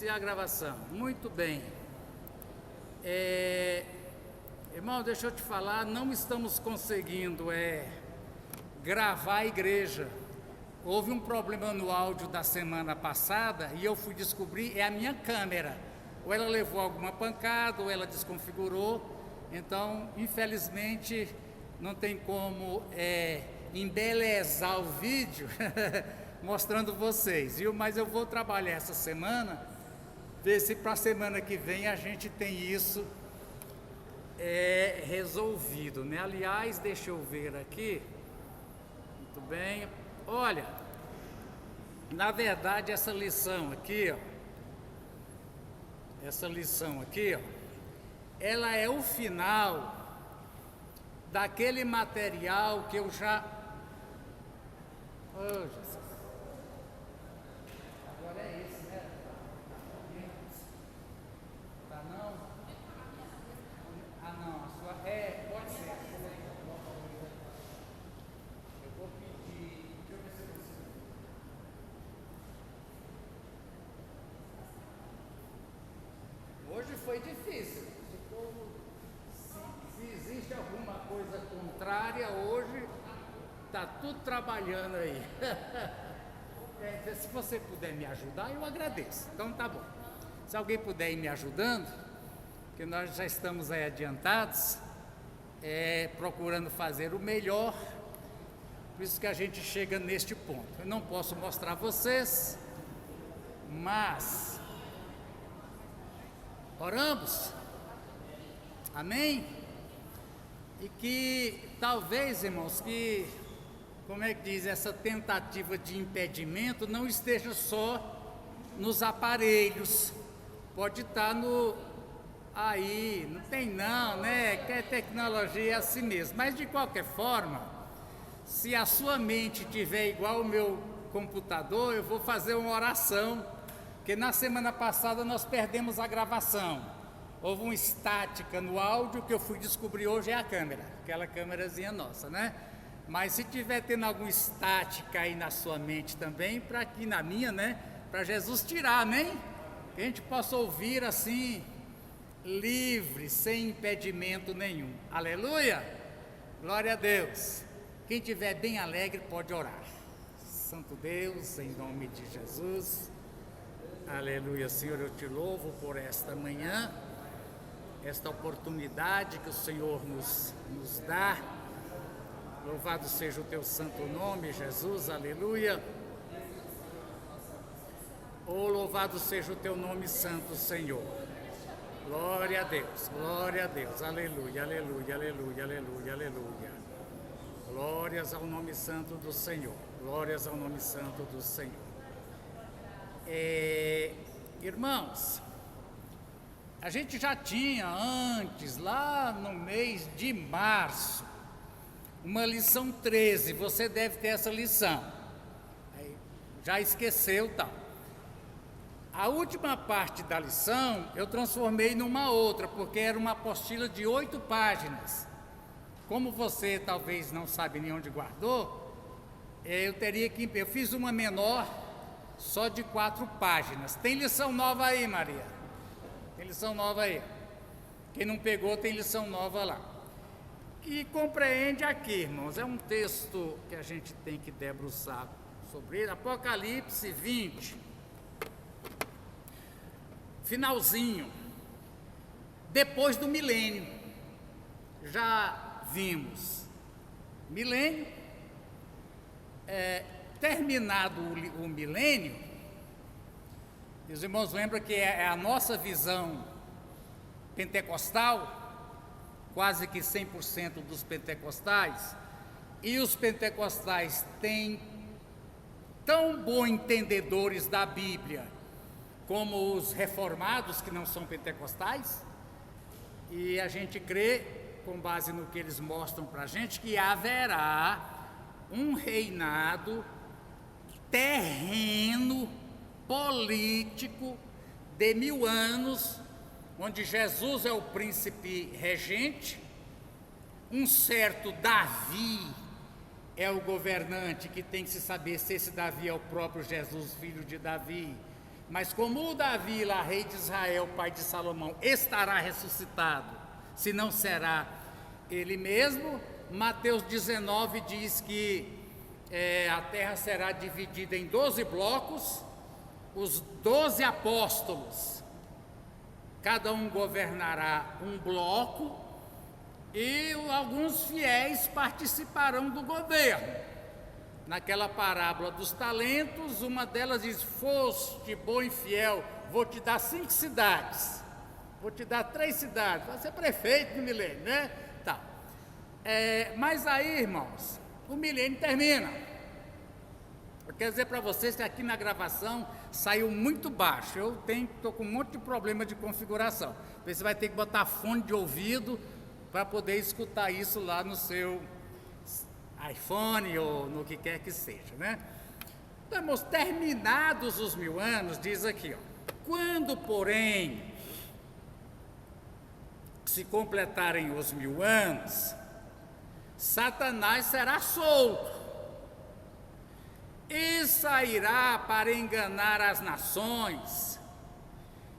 iniciar a gravação. Muito bem. Irmão, deixa eu te falar, não estamos conseguindo gravar a igreja. Houve um problema no áudio da semana passada e eu fui descobrir, é a minha câmera. Ou ela levou alguma pancada, ou ela desconfigurou. Então, infelizmente, não tem como embelezar o vídeo mostrando vocês, viu? Mas eu vou trabalhar essa semana, ver se para a semana que vem a gente tem isso resolvido, né? Aliás, deixa eu ver aqui. Muito bem. Olha, na verdade essa lição aqui, ela é o final daquele material que eu já... Oh, Jesus. Agora é esse, né? Tá não? Ah, não, a sua... pode ser. Eu vou pedir... Deixa eu ver se você... Hoje foi difícil. Se existe alguma coisa contrária, hoje está tudo trabalhando aí. Se você puder me ajudar, eu agradeço. Então tá bom. Se alguém puder ir me ajudando, porque nós já estamos aí adiantados, procurando fazer o melhor, por isso que a gente chega neste ponto. Eu não posso mostrar a vocês, mas oramos, amém? E que talvez, irmãos, que, como é que diz, essa tentativa de impedimento não esteja só nos aparelhos, pode estar aí, não tem não, né? Que a tecnologia é assim mesmo, mas de qualquer forma, se a sua mente tiver igual o meu computador, eu vou fazer uma oração, porque na semana passada nós perdemos a gravação. Houve uma estática no áudio, que eu fui descobrir hoje é a câmera, aquela câmerazinha nossa, né? Mas se tiver tendo alguma estática aí na sua mente também, para aqui na minha, né? Para Jesus tirar, amém? Que a gente possa ouvir assim, livre, sem impedimento nenhum. Aleluia! Glória a Deus! Quem estiver bem alegre pode orar. Santo Deus, em nome de Jesus. Aleluia, Senhor, eu te louvo por esta manhã, esta oportunidade que o Senhor nos dá. Louvado seja o teu santo nome, Jesus, aleluia. Oh, louvado seja o teu nome santo, Senhor. Glória a Deus, aleluia, aleluia, aleluia, aleluia, aleluia. Glórias ao nome santo do Senhor, glórias ao nome santo do Senhor. Irmãos, a gente já tinha antes, lá no mês de março, uma lição 13, você deve ter essa lição, já esqueceu, tal. A última parte da lição eu transformei numa outra, porque era uma apostila de 8 páginas. Como você talvez não sabe nem onde guardou, eu fiz uma menor, só de 4 páginas. Tem lição nova aí, Maria? Tem lição nova aí. Quem não pegou, tem lição nova lá. E compreende aqui, irmãos, é um texto que a gente tem que debruçar sobre ele. Apocalipse 20, finalzinho, depois do milênio. Já vimos milênio, terminado o milênio, e os irmãos lembram que é a nossa visão pentecostal, quase que 100% dos pentecostais, e os pentecostais têm tão bons entendedores da Bíblia como os reformados que não são pentecostais, e a gente crê, com base no que eles mostram para a gente, que haverá um reinado terreno, político, de 1000 anos, onde Jesus é o príncipe regente, um certo Davi é o governante, que tem que se saber se esse Davi é o próprio Jesus, filho de Davi, Mas como o Davi, lá, rei de Israel, pai de Salomão, estará ressuscitado, se não será ele mesmo, Mateus 19 diz que a terra será dividida em 12 blocos, os 12 apóstolos, cada um governará um bloco, e alguns fiéis participarão do governo. Naquela parábola dos talentos, uma delas diz: foste bom e fiel, vou te dar 5 cidades, vou te dar 3 cidades, vai ser prefeito no milênio, né? Tá. Mas aí, irmãos, o milênio termina. Eu quero dizer para vocês que aqui na gravação saiu muito baixo. Eu estou com um monte de problema de configuração. Você vai ter que botar fone de ouvido para poder escutar isso lá no seu iPhone ou no que quer que seja, né? Então, irmãos, terminados os 1000 anos, diz aqui, ó: quando, porém, se completarem os 1000 anos, Satanás será solto e sairá para enganar as nações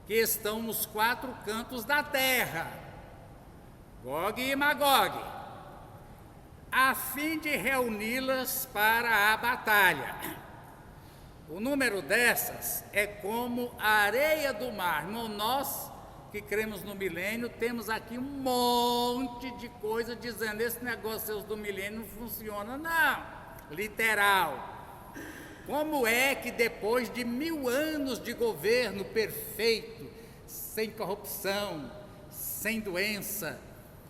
que estão nos 4 cantos da terra, Gog e Magog, a fim de reuni-las para a batalha. O número dessas é como a areia do mar. Irmão, nós que cremos no milênio, temos aqui um monte de coisa dizendo: esse negócio do milênio não funciona, não. Literal. Como é que depois de 1000 anos de governo perfeito, sem corrupção, sem doença,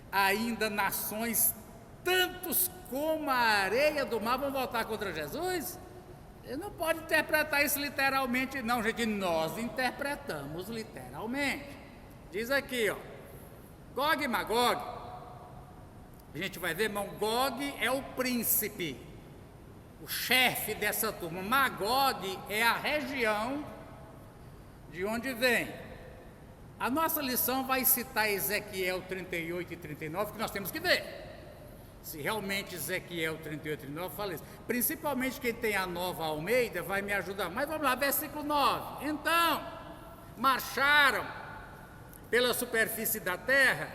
ainda nações tantos como a areia do mar vão voltar contra Jesus? Ele não pode interpretar isso literalmente, não, gente. Nós interpretamos literalmente. Diz aqui, ó: Gog e Magog. A gente vai ver, irmão, Gog é o príncipe, o chefe dessa turma. Magog é a região de onde vem. A nossa lição vai citar Ezequiel 38 e 39, que nós temos que ver se realmente Ezequiel 38 e 39 fala isso. Principalmente quem tem a Nova Almeida vai me ajudar. Mas vamos lá, versículo 9. Então, marcharam pela superfície da terra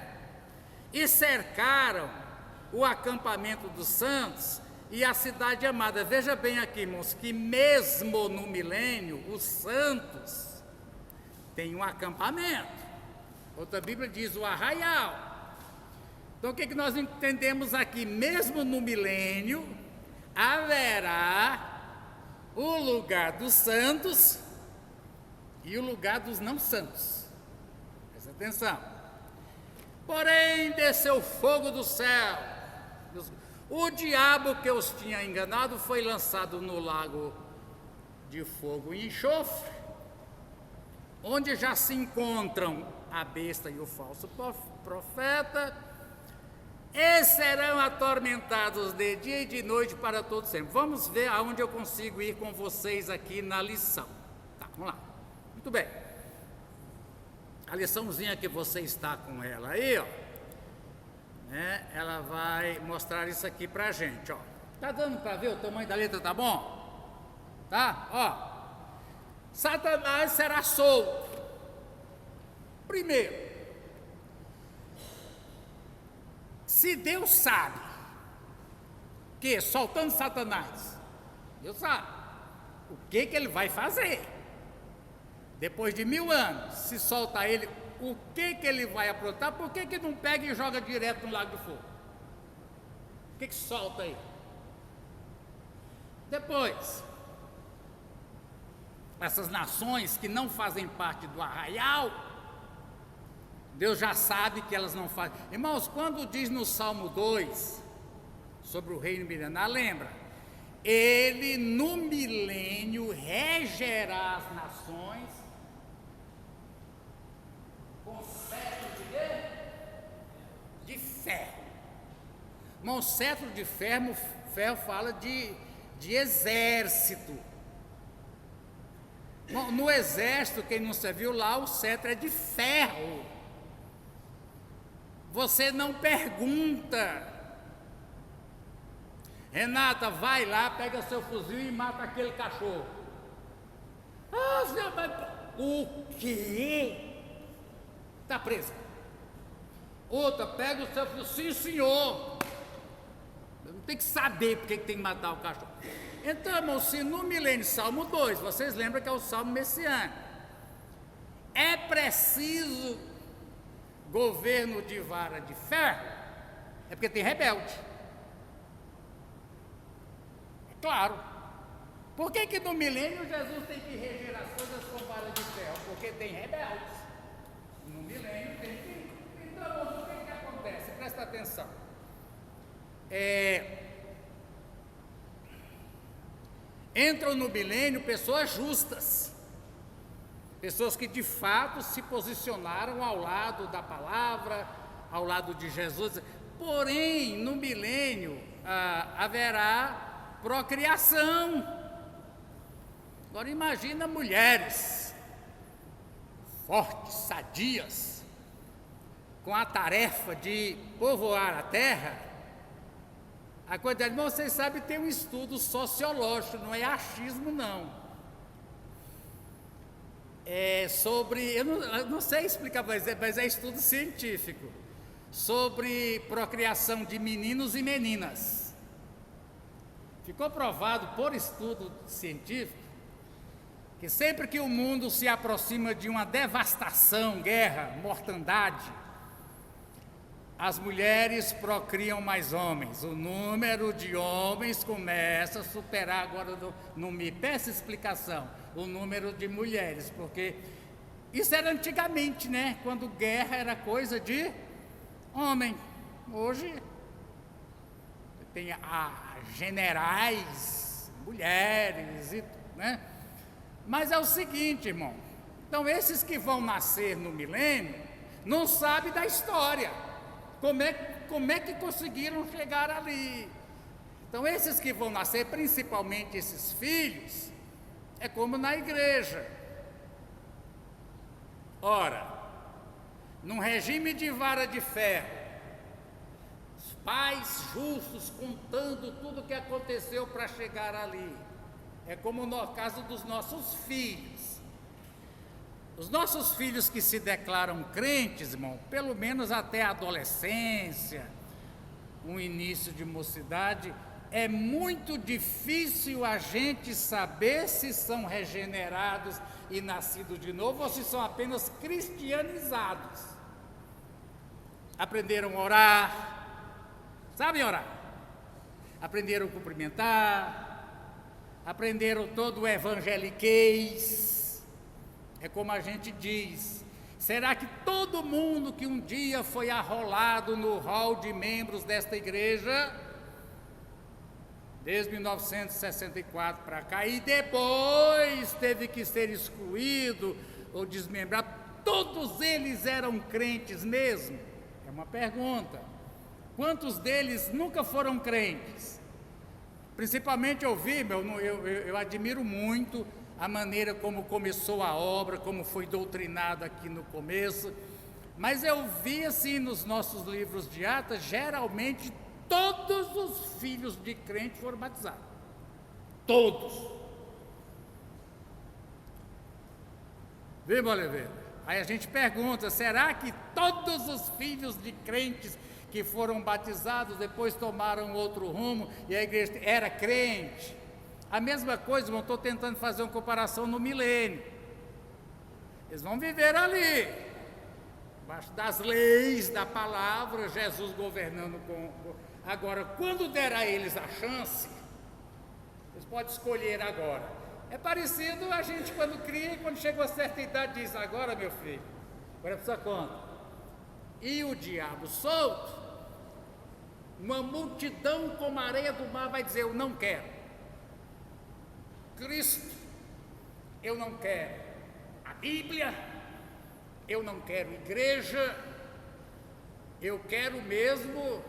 e cercaram o acampamento dos santos e a cidade amada. Veja bem aqui, irmãos, que mesmo no milênio, os santos têm um acampamento. Outra Bíblia diz o arraial. Então o que nós entendemos aqui? Mesmo no milênio, haverá o lugar dos santos e o lugar dos não santos. Presta atenção. Porém, desceu fogo do céu. O diabo que os tinha enganado foi lançado no lago de fogo e enxofre, onde já se encontram a besta e o falso profeta, e serão atormentados de dia e de noite para todo sempre. Vamos ver aonde eu consigo ir com vocês aqui na lição. Tá, vamos lá. Muito bem. A liçãozinha que você está com ela aí, ó, né, ela vai mostrar isso aqui pra gente, ó. Tá dando para ver o tamanho da letra, tá bom? Tá? Ó. Satanás será solto. Primeiro, se Deus sabe que soltando Satanás, Deus sabe o que ele vai fazer. Depois de 1000 anos, se solta ele, o que ele vai aprontar? Por que não pega e joga direto no lago de fogo? O que solta aí? Depois, essas nações que não fazem parte do arraial, Deus já sabe que elas não fazem. Irmãos, quando diz no Salmo 2, sobre o reino milenar, lembra? Ele no milênio regerá as nações com cetro de quê? De ferro. Irmão, cetro de ferro fala de exército. No exército, quem não serviu lá, o cetro é de ferro. Você não pergunta: Renata, vai lá, pega seu fuzil e mata aquele cachorro. Ah, senhor, O quê? Está presa. Outra, pega o seu filho, sim senhor. Não tem que saber porque que tem que matar o cachorro. Então, irmão, se no milênio, Salmo 2, vocês lembram que é o Salmo messiânico, é preciso governo de vara de ferro, é porque tem rebelde. É claro. Por que no milênio Jesus tem que reger as coisas com vara de ferro? Porque tem rebeldes. No milênio tem que... Então, o que acontece? Presta atenção. Entram no milênio pessoas justas, pessoas que de fato se posicionaram ao lado da palavra, ao lado de Jesus. Porém, no milênio haverá procriação. Agora imagina mulheres fortes, sadias, com a tarefa de povoar a terra. A quantidade, vocês sabem, tem um estudo sociológico, não é achismo não. É sobre, eu não sei explicar, mas é estudo científico, sobre procriação de meninos e meninas. Ficou provado por estudo científico que sempre que o mundo se aproxima de uma devastação, guerra, mortandade, as mulheres procriam mais homens, o número de homens começa a superar, agora não me peça explicação, o número de mulheres, porque isso era antigamente, né? Quando guerra era coisa de homem. Hoje tem generais, mulheres, né? Mas é o seguinte, irmão, então esses que vão nascer no milênio não sabem da história. Como é que conseguiram chegar ali? Então, esses que vão nascer, principalmente esses filhos, é como na igreja. Ora, num regime de vara de ferro, os pais justos contando tudo o que aconteceu para chegar ali. É como no caso dos nossos filhos. Os nossos filhos que se declaram crentes, irmão, pelo menos até a adolescência, um início de mocidade, é muito difícil a gente saber se são regenerados e nascidos de novo ou se são apenas cristianizados. Aprenderam a orar, sabem orar? Aprenderam a cumprimentar, aprenderam todo o evangeliquez. É como a gente diz, será que todo mundo que um dia foi arrolado no hall de membros desta igreja, desde 1964 para cá, e depois teve que ser excluído ou desmembrado, todos eles eram crentes mesmo? É uma pergunta. Quantos deles nunca foram crentes? Principalmente eu admiro muito a maneira como começou a obra, como foi doutrinado aqui no começo, mas eu vi assim nos nossos livros de Atos, geralmente todos os filhos de crente foram batizados, todos. Viu, Oliveira? Aí a gente pergunta, será que todos os filhos de crentes que foram batizados depois tomaram outro rumo e a igreja era crente? A mesma coisa, irmão, estou tentando fazer uma comparação no milênio. Eles vão viver ali, debaixo das leis, da palavra, Jesus governando com... Agora, quando der a eles a chance, eles podem escolher agora. É parecido a gente quando cria e quando chega a certa idade diz, agora meu filho, agora é por sua conta. E o diabo solto, uma multidão como a areia do mar vai dizer, eu não quero. Cristo, eu não quero a Bíblia, eu não quero igreja, eu quero mesmo,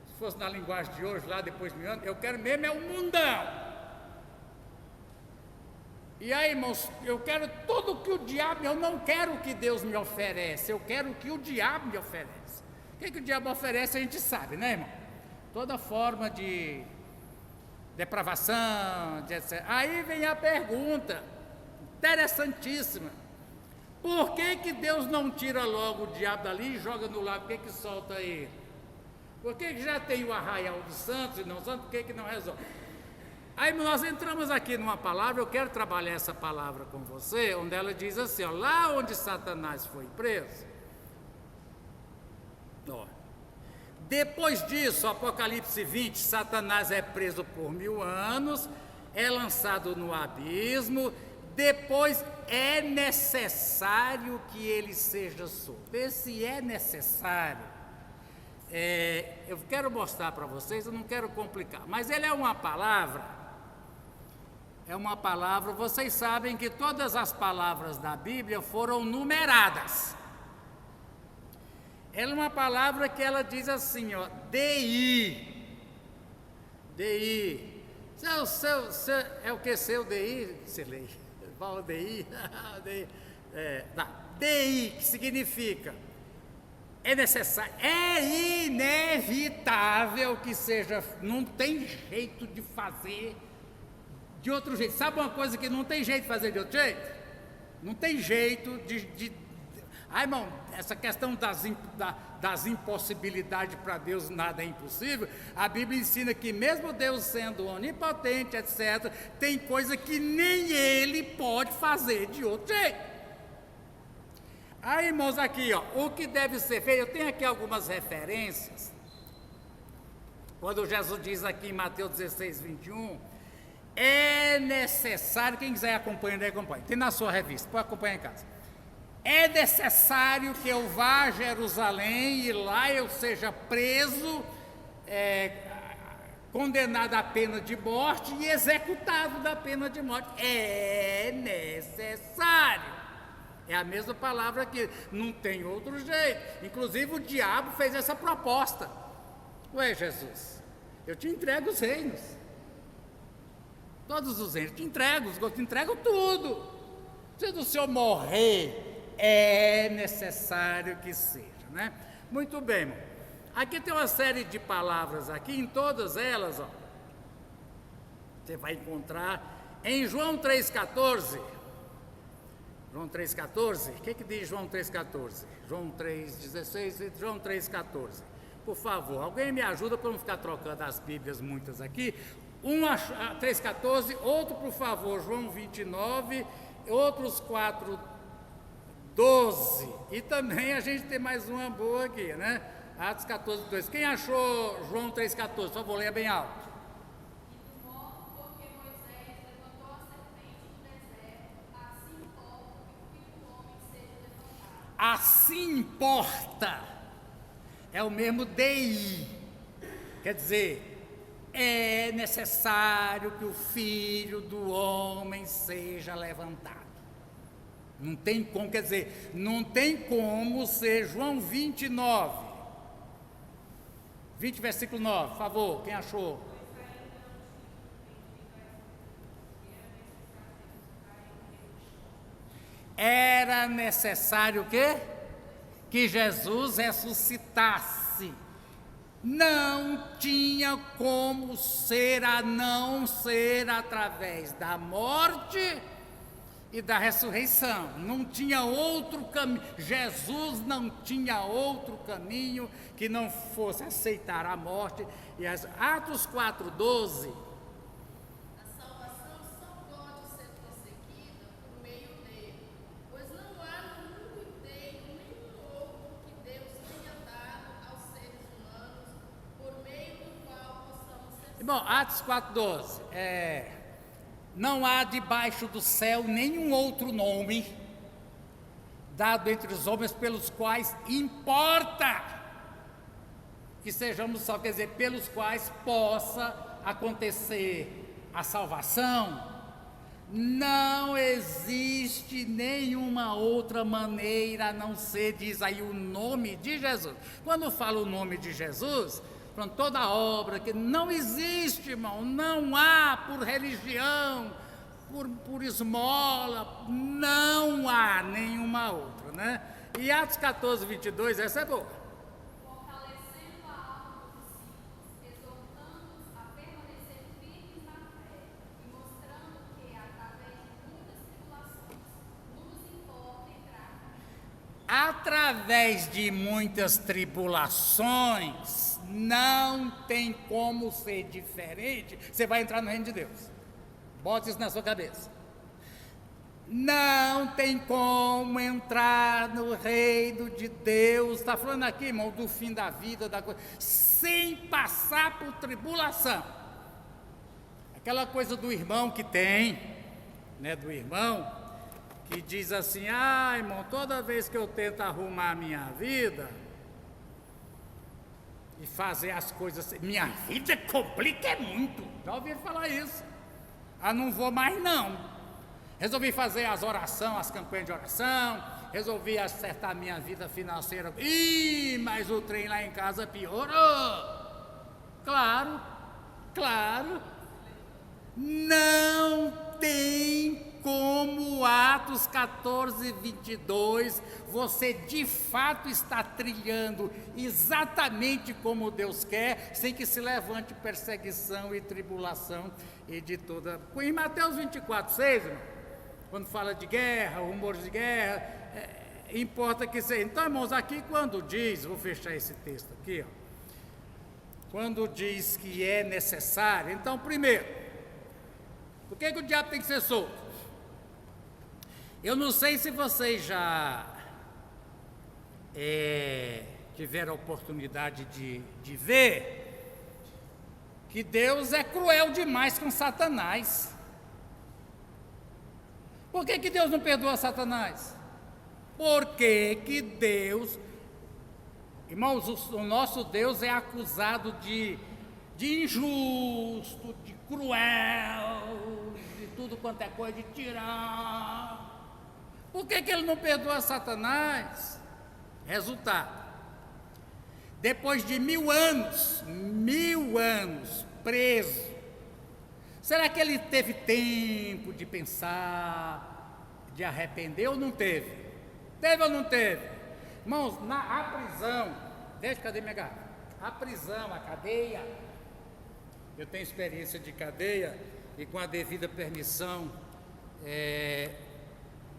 se fosse na linguagem de hoje, lá depois de 1000 anos, eu quero mesmo é o mundão. E aí, irmãos, eu quero tudo que o diabo, eu não quero o que Deus me oferece, eu quero o que o diabo me oferece. O que o diabo oferece a gente sabe, né, irmão? Toda forma de depravação, etc. Aí vem a pergunta, Interessantíssima. Por que Deus não tira logo o diabo dali e joga no lago? Por que solta ele? Por que já tem o arraial dos santos e não santos? Por que não resolve? Aí nós entramos aqui numa palavra, eu quero trabalhar essa palavra com você, onde ela diz assim, ó, lá onde Satanás foi preso, ó, depois disso, Apocalipse 20, Satanás é preso por 1000 anos, é lançado no abismo, depois é necessário que ele seja solto. Esse é necessário. Eu quero mostrar para vocês, eu não quero complicar, mas ele é uma palavra, vocês sabem que todas as palavras da Bíblia foram numeradas. Ela é uma palavra que ela diz assim, ó, DI. É o que seu DI? Você lê, fala DI, DI, que significa, é necessário, é inevitável que seja, não tem jeito de fazer de outro jeito. Sabe uma coisa que não tem jeito de fazer de outro jeito? Não tem jeito Ai, irmão, essa questão das impossibilidades para Deus, nada é impossível. A Bíblia ensina que mesmo Deus sendo onipotente, etc., tem coisa que nem Ele pode fazer de outro jeito. Aí, irmãos, aqui, ó, o que deve ser feito, eu tenho aqui algumas referências. Quando Jesus diz aqui em Mateus 16, 21, é necessário, quem quiser acompanhar, acompanhe. Tem na sua revista, pode acompanhar em casa. É necessário que eu vá a Jerusalém e lá eu seja preso, condenado à pena de morte e executado da pena de morte. É necessário. É a mesma palavra que não tem outro jeito. Inclusive o diabo fez essa proposta. Ué, Jesus, eu te entrego os reinos. Todos os reinos, eu te entrego tudo. Se o Senhor morrer, é necessário que seja, né? Muito bem, irmão. Aqui tem uma série de palavras aqui, em todas elas, ó, você vai encontrar em João 3,14. João 3,14, o que diz João 3,14? João 3,16 e João 3,14. Por favor, alguém me ajuda para não ficar trocando as Bíblias muitas aqui. 3,14, outro, por favor, João 29, outros 4,12. E também a gente tem mais uma boa aqui, né? Atos 14, 2. Quem achou João 3,14? Por favor, leia bem alto. Assim importa, é o mesmo DI, quer dizer, é necessário que o Filho do Homem seja levantado. Não tem como, quer dizer, não tem como ser João 29, 20, versículo 9, por favor, quem achou? Era necessário o quê? Que Jesus ressuscitasse. Não tinha como ser a não ser através da morte e da ressurreição. Não tinha outro caminho. Jesus não tinha outro caminho que não fosse aceitar a morte. E Atos 4,12. Bom, Atos 4,12, não há debaixo do céu nenhum outro nome dado entre os homens pelos quais importa que sejamos salvos, quer dizer, pelos quais possa acontecer a salvação. Não existe nenhuma outra maneira a não ser, diz aí, o nome de Jesus. Quando fala o nome de Jesus, toda a obra que não existe, irmão, não há por religião, por esmola, não há nenhuma outra, né? E Atos 14, 22, essa é boa. Fortalecendo a alma dos discípulos, exortando-os a permanecer firmes na fé e mostrando que, através de muitas tribulações, através de muitas tribulações, não tem como ser diferente. Você vai entrar no reino de Deus. Bote isso na sua cabeça. Não tem como entrar no reino de Deus. Está falando aqui, irmão, do fim da vida, da coisa, sem passar por tribulação. Aquela coisa do irmão que tem, né, do irmão que diz assim: irmão, toda vez que eu tento arrumar a minha vida e fazer as coisas, minha vida complica muito. Já ouvi falar isso. Não vou mais não. Resolvi fazer as orações, as campanhas de oração, resolvi acertar minha vida financeira. Mas o trem lá em casa piorou. Claro. Não tem como Atos 14, 22, você de fato está trilhando exatamente como Deus quer, sem que se levante perseguição e tribulação e de toda... Em Mateus 24, 6, quando fala de guerra, rumores de guerra, importa que seja. Então, irmãos, aqui quando diz, vou fechar esse texto aqui, quando diz que é necessário, então, primeiro, por que o diabo tem que ser solto? Eu não sei se vocês já tiveram a oportunidade de ver que Deus é cruel demais com Satanás. Por que Deus não perdoa Satanás? Porque Deus, irmãos, o nosso Deus é acusado de injusto, de cruel, de tudo quanto é coisa, de tirano. Por que Ele não perdoa Satanás? Resultado: depois de 1000 anos preso, será que ele teve tempo de pensar, de arrepender ou não teve? Teve ou não teve? Irmãos, a prisão, cadê minha garrafa? A prisão, a cadeia, eu tenho experiência de cadeia e com a devida permissão,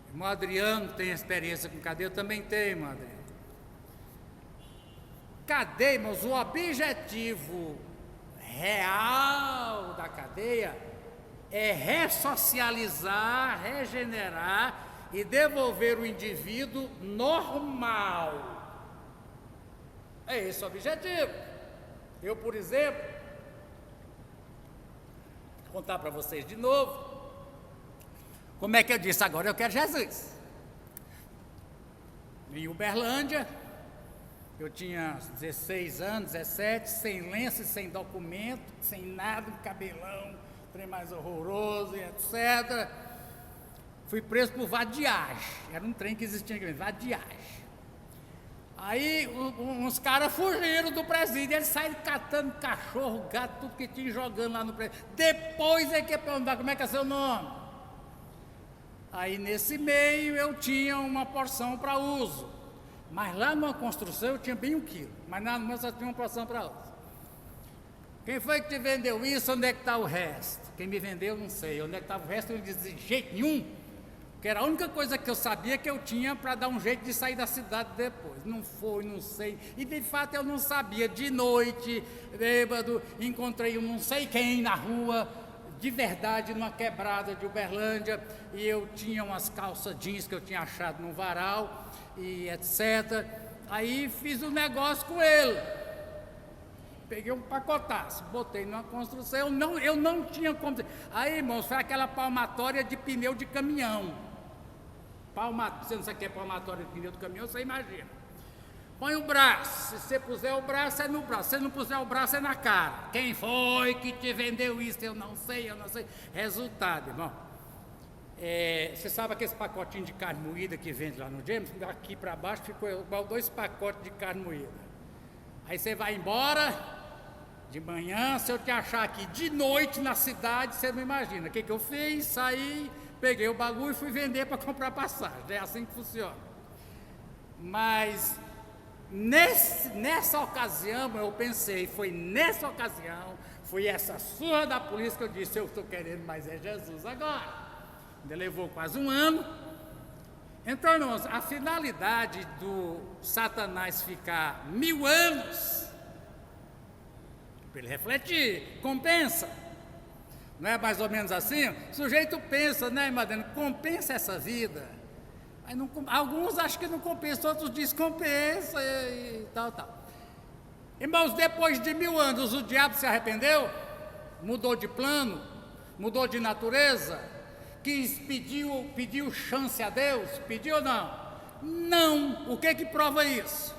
irmão Adriano tem experiência com cadeia, eu também tenho, irmão Adriano. Cadeia, irmãos, o objetivo real da cadeia é ressocializar, regenerar e devolver o indivíduo normal. É esse o objetivo. Eu, por exemplo, vou contar para vocês de novo como é que eu disse: agora eu quero Jesus. Em Uberlândia, eu tinha 16 anos, 17, sem lenço, sem documento, sem nada, um cabelão, trem mais horroroso e etc. Fui preso por vadiagem, era um trem que existia aqui, vadiagem. Aí uns caras fugiram do presídio, eles saíram catando cachorro, gato, tudo que tinha, jogando lá no presídio. Depois é que ia perguntar: como é que é seu nome? Aí nesse meio eu tinha uma porção para uso. Mas lá numa construção eu tinha bem 1 quilo, mas na minha só tinha uma porção para uso. Quem foi que te vendeu isso? Onde é que está o resto? Quem me vendeu, não sei. Onde é que estava o resto? Eu não dizia de jeito nenhum, porque era a única coisa que eu sabia que eu tinha para dar um jeito de sair da cidade depois. Não foi, não sei. E de fato eu não sabia. De noite, bêbado, encontrei um não sei quem na rua, de verdade, numa quebrada de Uberlândia, e eu tinha umas calças jeans que eu tinha achado num varal, e etc. Aí fiz um negócio com ele. Peguei um pacotaço, botei numa construção, eu não tinha como... Aí, irmãos, foi aquela palmatória de pneu de caminhão. Você não sabe o que é palmatória de pneu de caminhão, você imagina. Põe o braço, se você puser o braço, é no braço, se você não puser o braço, é na cara. Quem foi que te vendeu isso? Eu não sei. Resultado, irmão, você sabe aqueles pacotinhos de carne moída que vende lá no James? Aqui para baixo ficou igual 2 pacotes de carne moída. Aí você vai embora de manhã, se eu te achar aqui de noite na cidade, você não imagina. O que eu fiz? Saí, peguei o bagulho e fui vender para comprar passagem. É assim que funciona. Mas nessa ocasião, eu pensei, foi nessa ocasião, foi essa surra da polícia que eu disse: eu estou querendo, mas é Jesus agora. Ainda levou quase 1 ano. Então, irmãos, a finalidade do Satanás ficar 1000 anos, para ele refletir, compensa. Não é mais ou menos assim? O sujeito pensa, né, irmã Adriana, compensa essa vida. Aí não, alguns acham que não compensa, outros dizem compensa e tal. Irmãos, depois de 1000 anos, o diabo se arrependeu? Mudou de plano? Mudou de natureza? Pediu chance a Deus? Pediu ou não? Não. O que prova isso?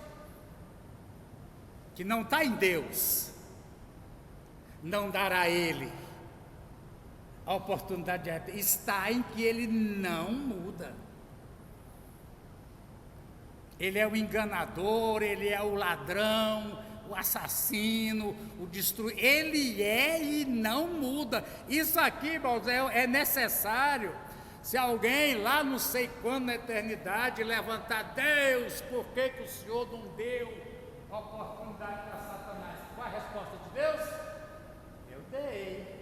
Que não está em Deus. Não dará a ele a oportunidade de arrepender. Está em que ele não muda. Ele é o enganador, ele é o ladrão, o assassino, o destruidor. Ele é e não muda. Isso aqui, irmãos, é necessário. Se alguém lá não sei quando na eternidade levantar, Deus, por que o Senhor não deu a oportunidade para Satanás? Qual a resposta de Deus? Eu dei.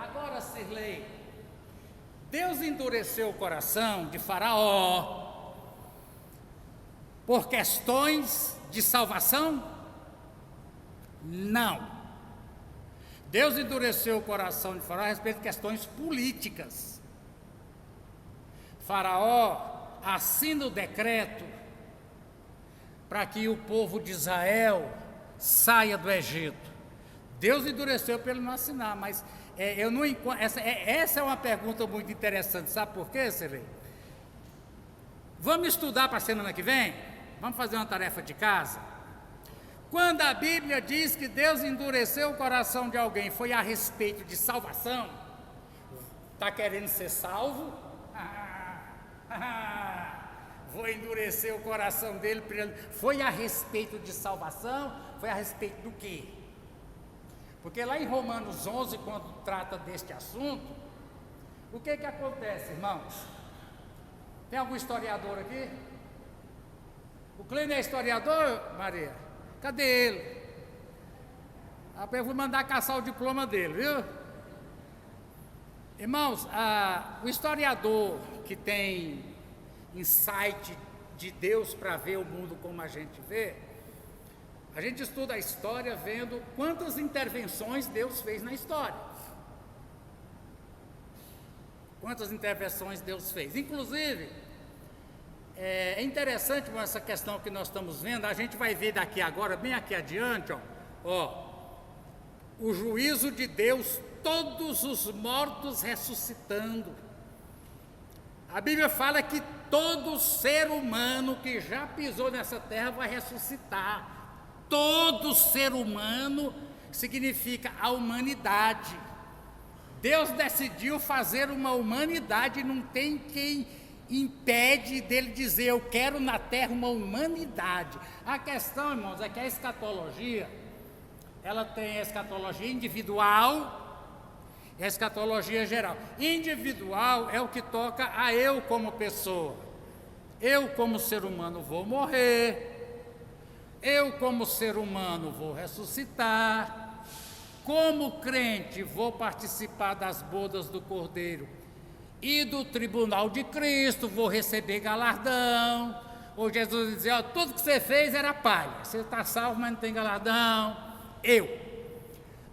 Agora, Sirlei, Deus endureceu o coração de Faraó por questões de salvação? Não. Deus endureceu o coração de Faraó a respeito de questões políticas. Faraó assina o decreto para que o povo de Israel saia do Egito. Deus endureceu para ele não assinar, mas eu não encontro. Essa é uma pergunta muito interessante, sabe por quê, Celê? Vamos estudar para a semana que vem? Vamos fazer uma tarefa de casa? Quando a Bíblia diz que Deus endureceu o coração de alguém, foi a respeito de salvação? Está querendo ser salvo? Vou endurecer o coração dele. Foi a respeito de salvação? Foi a respeito do quê? Porque lá em Romanos 11, quando trata deste assunto, o que acontece, irmãos? Tem algum historiador aqui? O Clínio é historiador, Maria? Cadê ele? Eu vou mandar caçar o diploma dele, viu? Irmãos, o historiador que tem insight de Deus para ver o mundo como a gente vê, a gente estuda a história vendo quantas intervenções Deus fez na história. Quantas intervenções Deus fez. Inclusive, é interessante essa questão que nós estamos vendo, a gente vai ver daqui agora, bem aqui adiante, o juízo de Deus, todos os mortos ressuscitando. A Bíblia fala que todo ser humano que já pisou nessa terra vai ressuscitar. Todo ser humano significa a humanidade. Deus decidiu fazer uma humanidade, não tem quem impede dele dizer, eu quero na terra uma humanidade. A questão, irmãos, é que a escatologia, ela tem a escatologia individual e a escatologia geral. Individual é o que toca a eu como pessoa. Eu como ser humano vou morrer. Eu como ser humano vou ressuscitar. Como crente vou participar das bodas do Cordeiro e do tribunal de Cristo, vou receber galardão. Ou Jesus dizia, tudo que você fez era palha, você está salvo, mas não tem galardão.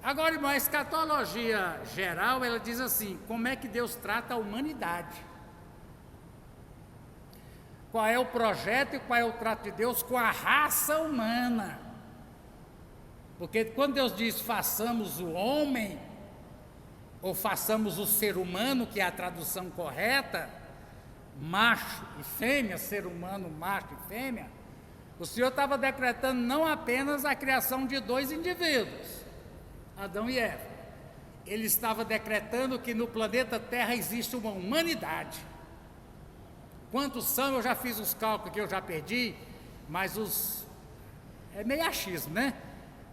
Agora, irmão, a escatologia geral, ela diz assim, como é que Deus trata a humanidade? Qual é o projeto e qual é o trato de Deus com a raça humana? Porque quando Deus diz, façamos o homem, ou façamos o ser humano, que é a tradução correta, macho e fêmea, ser humano, macho e fêmea, o Senhor estava decretando não apenas a criação de dois indivíduos, Adão e Eva. Ele estava decretando que no planeta Terra existe uma humanidade. Quantos são? Eu já fiz os cálculos que eu já perdi, mas é meio achismo, né?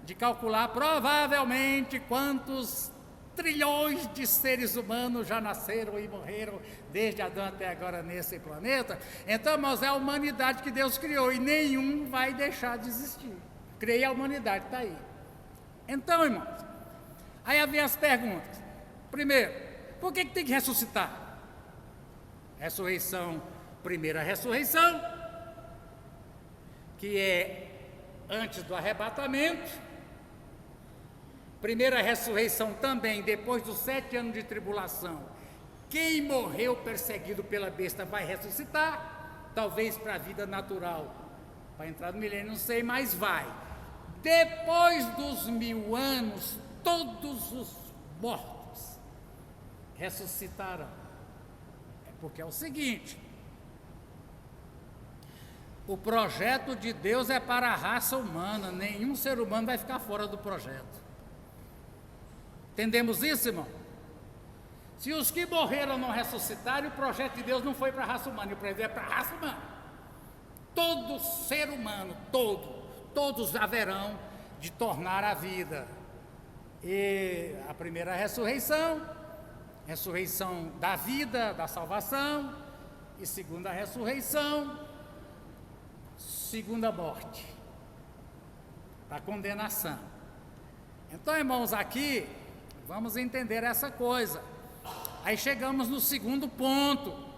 De calcular provavelmente quantos trilhões de seres humanos já nasceram e morreram desde Adão até agora nesse planeta. Então, irmãos, é a humanidade que Deus criou e nenhum vai deixar de existir. Criei a humanidade, está aí. Então, irmãos, aí havia as perguntas. Primeiro, por que tem que ressuscitar? Ressurreição, primeira ressurreição, que é antes do arrebatamento. Primeira ressurreição também, depois dos 7 anos de tribulação. Quem morreu perseguido pela besta vai ressuscitar, talvez para a vida natural, para entrar no milênio, não sei, mas vai. Depois dos 1000 anos, todos os mortos ressuscitarão. É porque é o seguinte: o projeto de Deus é para a raça humana, nenhum ser humano vai ficar fora do projeto. Entendemos isso, irmão? Se os que morreram não ressuscitarem, o projeto de Deus não foi para a raça humana, o projeto é para a raça humana. Todo ser humano, todos haverão de tornar a vida. E a primeira ressurreição da vida, da salvação, e segunda ressurreição, segunda morte, da condenação. Então, irmãos, aqui vamos entender essa coisa. Aí chegamos no segundo ponto.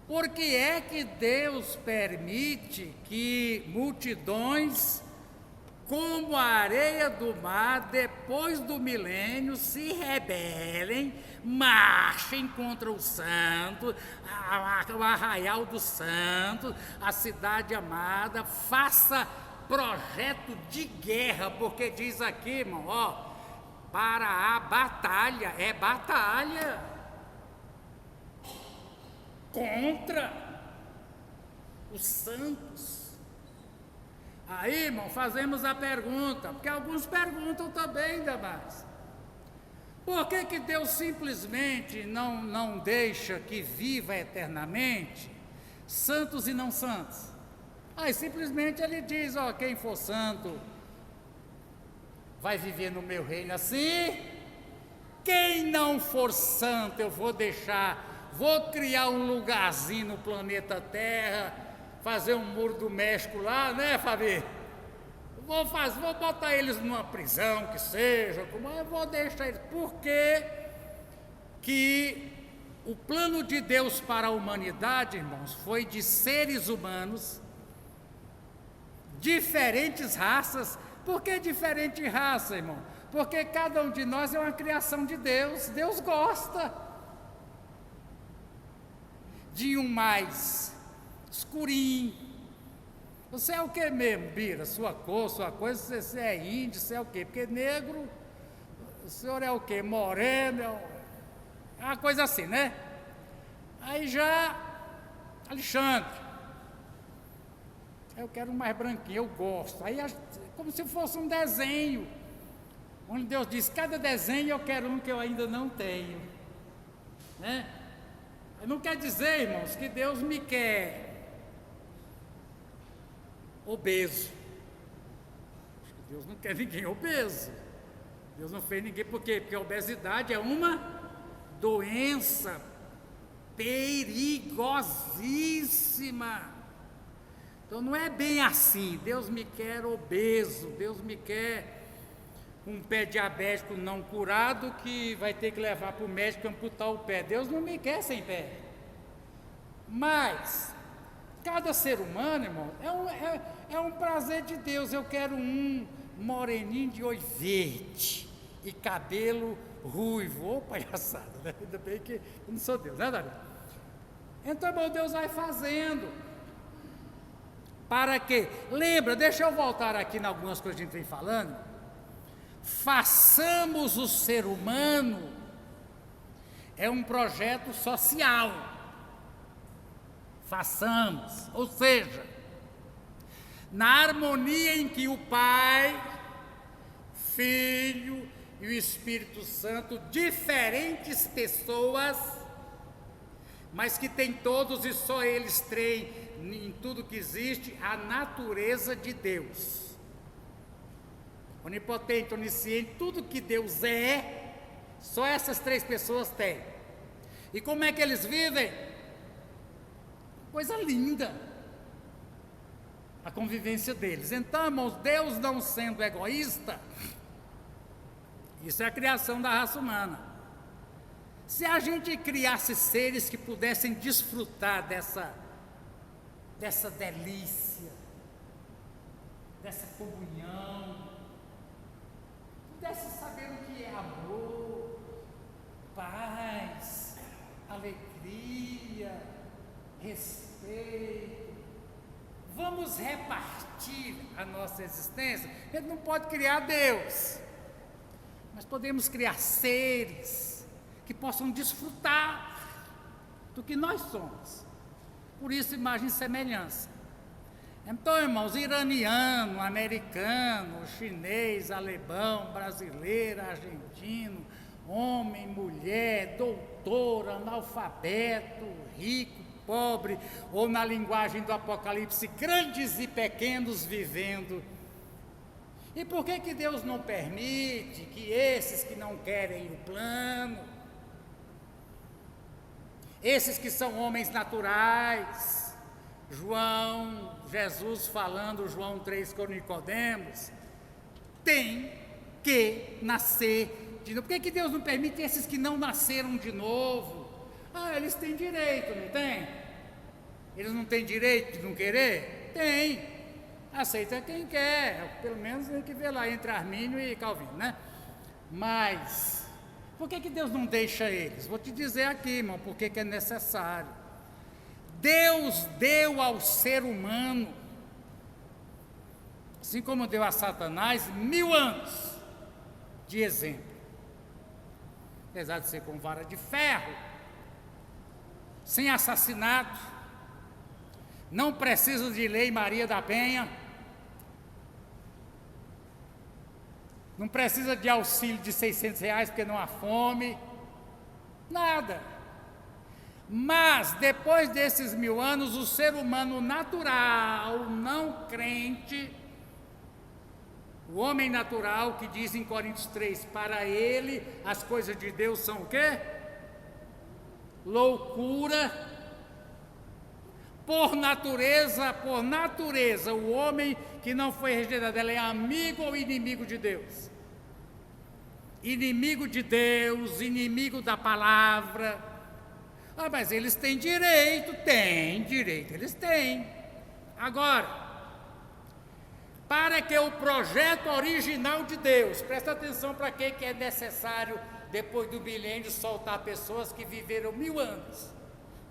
Por que é que Deus permite que multidões, como a areia do mar, depois do milênio, se rebelem, marchem contra o santo, o arraial do santo, a cidade amada, faça projeto de guerra, porque diz aqui, irmão, ó, para a batalha, é batalha contra os santos. Aí, irmão, fazemos a pergunta, porque alguns perguntam também, ainda mais. Por que Deus simplesmente não deixa que viva eternamente santos e não santos? Aí simplesmente ele diz, ó, quem for santo vai viver no meu reino assim. Quem não for santo eu vou deixar, vou criar um lugarzinho no planeta Terra, fazer um muro do México lá, né, Fabi? Vou botar eles numa prisão, que seja, eu vou deixar eles. Por que o plano de Deus para a humanidade, irmãos, foi de seres humanos, diferentes raças. Por que diferente raça, irmão? Porque cada um de nós é uma criação de Deus. Deus gosta de um mais escurinho. Você é o que mesmo, Bira? Sua cor, sua coisa, você é índio, você é o quê? Porque negro, o senhor é o quê? Moreno, é uma coisa assim, né? Aí já, Alexandre, eu quero um mais branquinho, eu gosto. Aí, como se fosse um desenho, onde Deus diz, cada desenho eu quero um que eu ainda não tenho, né? Não quer dizer, irmãos, que Deus me quer obeso. Deus não quer ninguém obeso. Deus não fez ninguém, por quê? Porque a obesidade é uma doença perigosíssima. Então não é bem assim, Deus me quer obeso, Deus me quer um pé diabético não curado que vai ter que levar para o médico amputar o pé. Deus não me quer sem pé. Mas cada ser humano, irmão, é um prazer de Deus. Eu quero um moreninho de olho verde e cabelo ruivo. Ô, palhaçada, né? Ainda bem que eu não sou Deus, né, Davi? Então, irmão, Deus vai fazendo. Para quê? Lembra, deixa eu voltar aqui em algumas coisas que a gente vem falando. Façamos o ser humano, é um projeto social. Façamos, ou seja, na harmonia em que o Pai, Filho e o Espírito Santo, diferentes pessoas, mas que tem todos e só eles têm em tudo que existe a natureza de Deus. Onipotente, onisciente, tudo que Deus é, Só essas 3 pessoas têm. E como é que eles vivem? Coisa linda a convivência deles. Então, irmãos, Deus não sendo egoísta, isso é a criação da raça humana. Se a gente criasse seres que pudessem desfrutar dessa delícia, dessa comunhão, pudesse saber o que é amor, paz, alegria, respeito, vamos repartir a nossa existência. A gente não pode criar Deus, mas podemos criar seres que possam desfrutar do que nós somos. Por isso, imagem e semelhança. Então, irmãos, iraniano, americano, chinês, alemão, brasileiro, argentino, homem, mulher, doutor, analfabeto, rico, pobre, ou na linguagem do Apocalipse, grandes e pequenos vivendo. E por que Deus não permite que esses que não querem o plano, esses que são homens naturais, Jesus falando, João 3 com Nicodemos, tem que nascer de novo? Por que Deus não permite esses que não nasceram de novo? Eles têm direito, não tem? Eles não têm direito de não querer? Tem. Aceita quem quer, pelo menos tem que ver lá entre Armínio e Calvino, né? Mas, por que Deus não deixa eles? Vou te dizer aqui, irmão, por que é necessário. Deus deu ao ser humano, assim como deu a Satanás, 1000 anos de exemplo. Apesar de ser com vara de ferro, sem assassinato, não precisa de lei Maria da Penha, não precisa de auxílio de R$600 porque não há fome, nada. Mas depois desses 1000 anos, o ser humano natural, não crente, o homem natural, que diz em Coríntios 3, para ele as coisas de Deus são o quê? Loucura. Por natureza, o homem que não foi regenerado, ele é amigo ou inimigo de Deus? Inimigo de Deus, inimigo da palavra. Mas eles têm direito, eles têm. Agora, para que o projeto original de Deus, presta atenção para que é necessário, depois do milênio, soltar pessoas que viveram 1000 anos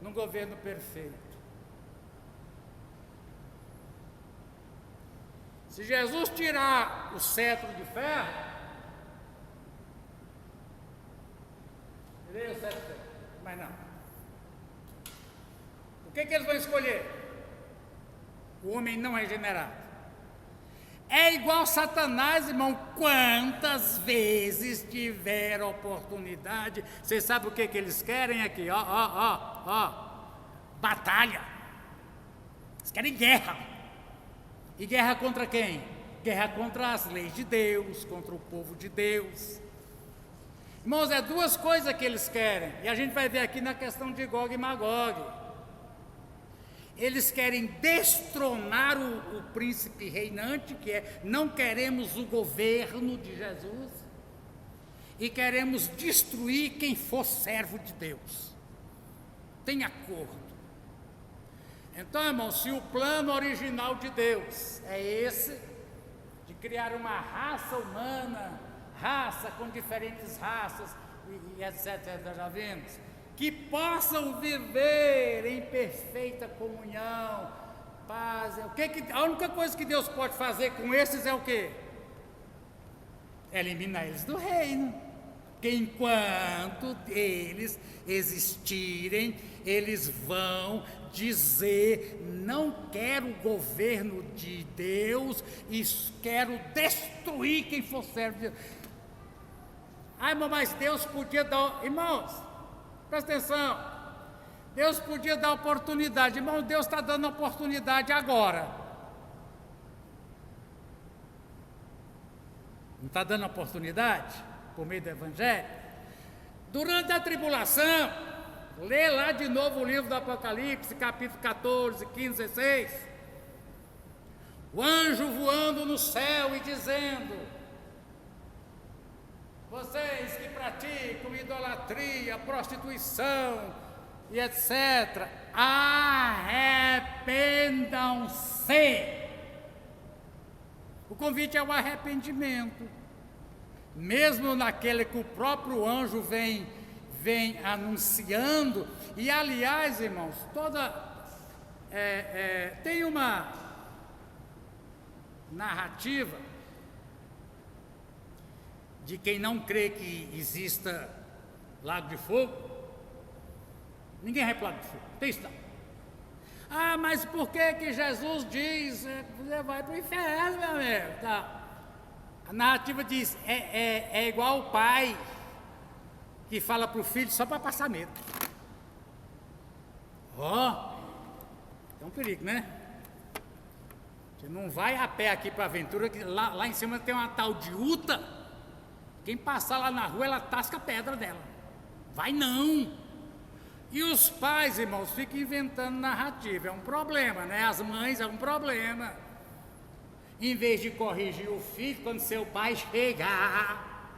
num governo perfeito. Se Jesus tirar o cetro de ferro, tirei o cetro de ferro, mas não. O que eles vão escolher? O homem não regenerado. É igual Satanás, irmão. Quantas vezes tiver oportunidade, vocês sabem o que eles querem aqui? Batalha. Eles querem guerra. E guerra contra quem? Guerra contra as leis de Deus, contra o povo de Deus. Irmãos, é 2 coisas que eles querem. E a gente vai ver aqui na questão de Gog e Magog. Eles querem destronar o príncipe reinante, que é, não queremos o governo de Jesus, e queremos destruir quem for servo de Deus. Tem acordo. Então, irmão, se o plano original de Deus é esse, de criar uma raça humana, raça com diferentes raças, e etc., já vimos, que possam viver em perfeita comunhão, paz. A única coisa que Deus pode fazer com esses é o quê? Eliminar eles do reino. Porque enquanto eles existirem, eles vão dizer: não quero o governo de Deus e quero destruir quem for servo de Deus. Irmão, mas Deus podia dar... Irmãos, presta atenção, Deus podia dar oportunidade. Irmão, Deus está dando oportunidade agora. Não está dando oportunidade por meio do Evangelho? Durante a tribulação, lê lá de novo o livro do Apocalipse, capítulo 14, 15, 16. O anjo voando no céu e dizendo: vocês que praticam idolatria, prostituição e etc., arrependam-se. O convite é o arrependimento. Mesmo naquele que o próprio anjo vem anunciando. E aliás, irmãos, tem uma narrativa de quem não crê que exista lago de fogo. Ninguém vai para o lago de fogo, tem isso não. Ah, mas por que Jesus diz você vai para o inferno, meu amigo? Tá. A narrativa diz, é igual o pai que fala para o filho só para passar medo. É um perigo, né? Você não vai a pé aqui para a aventura, que lá em cima tem uma tal de Uta. Quem passar lá na rua, ela tasca a pedra dela. Vai não! E os pais, irmãos, ficam inventando narrativa. É um problema, né? As mães é um problema. Em vez de corrigir o filho, quando seu pai chegar,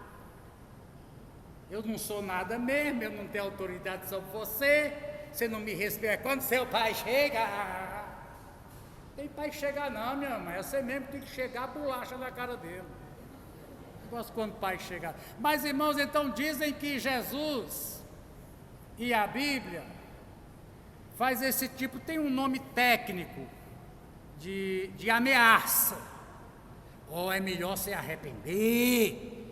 eu não sou nada mesmo, eu não tenho autoridade sobre você, você não me respeita. Quando seu pai chegar, tem pai que chegar não, minha mãe, você mesmo tem que chegar, bolacha na cara dele. Eu gosto quando o pai chegar. Mas, irmãos, então dizem que Jesus e a Bíblia faz esse tipo, tem um nome técnico de ameaça. É melhor se arrepender,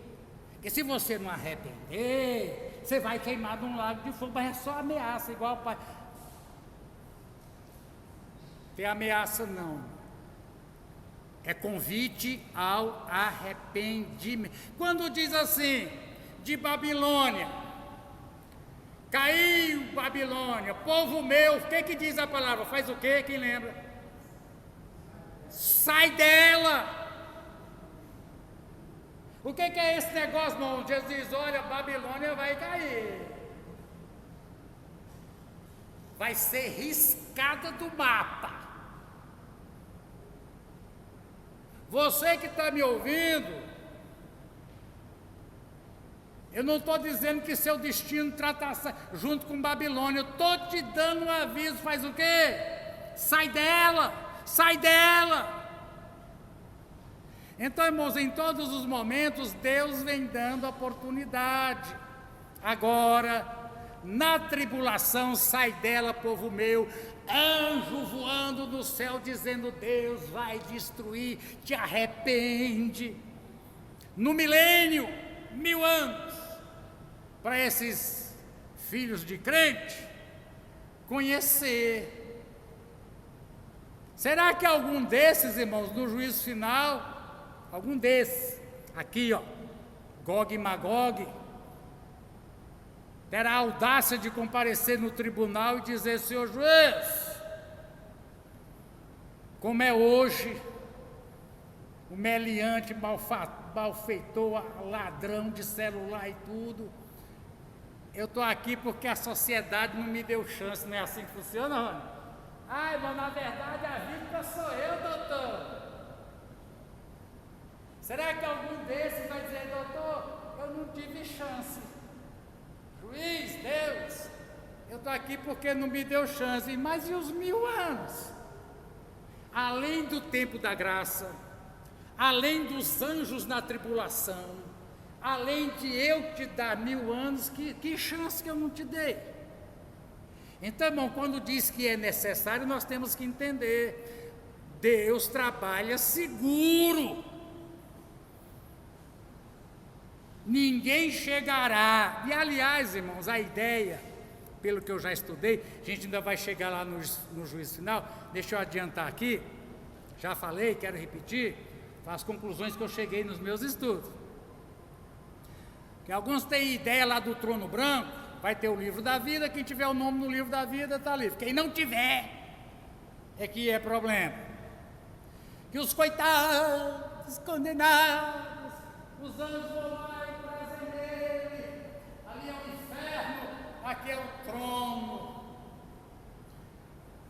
porque se você não arrepender, você vai queimar num lago de fogo. Mas é só ameaça, igual o pai. Tem ameaça não, é convite ao arrependimento. Quando diz assim, de Babilônia, caiu Babilônia, povo meu, o que diz a palavra? Faz o quê? Quem lembra? Sai dela! O que é esse negócio, irmão? Jesus diz, olha, Babilônia vai cair. Vai ser riscada do mapa. Você que está me ouvindo, eu não estou dizendo que seu destino trata junto com Babilônia. Eu estou te dando um aviso, faz o quê? Sai dela! Sai dela! Então, irmãos, em todos os momentos, Deus vem dando oportunidade. Agora, na tribulação, sai dela, povo meu, anjo voando no céu, dizendo, Deus vai destruir, te arrepende. No milênio, 1000 anos, para esses filhos de crente conhecer. Será que algum desses, irmãos, no juízo final, algum desses, aqui ó, Gog e Magog, terá a audácia de comparecer no tribunal e dizer, senhor juiz, como é hoje, o meliante, malfeitor, ladrão de celular e tudo, eu estou aqui porque a sociedade não me deu chance, não é assim que funciona, Rony? Ai, mas na verdade a vítima sou eu, doutor. Será que algum desses vai dizer, doutor, eu não tive chance. Juiz, Deus, eu estou aqui porque não me deu chance. Mas e os 1000 anos? Além do tempo da graça, além dos anjos na tribulação, além de eu te dar 1000 anos, que chance que eu não te dei? Então, irmão, quando diz que é necessário, nós temos que entender, Deus trabalha seguro. Ninguém chegará. E aliás, irmãos, a ideia, pelo que eu já estudei, a gente ainda vai chegar lá no juízo final, deixa eu adiantar aqui, já falei, quero repetir, as conclusões que eu cheguei nos meus estudos. Que alguns têm ideia lá do trono branco, vai ter o livro da vida, quem tiver o nome no livro da vida está livre. Quem não tiver, é que é problema. Que os coitados, condenados, os anjos vão lá e trazem ele, ali é o inferno. aqui é o trono.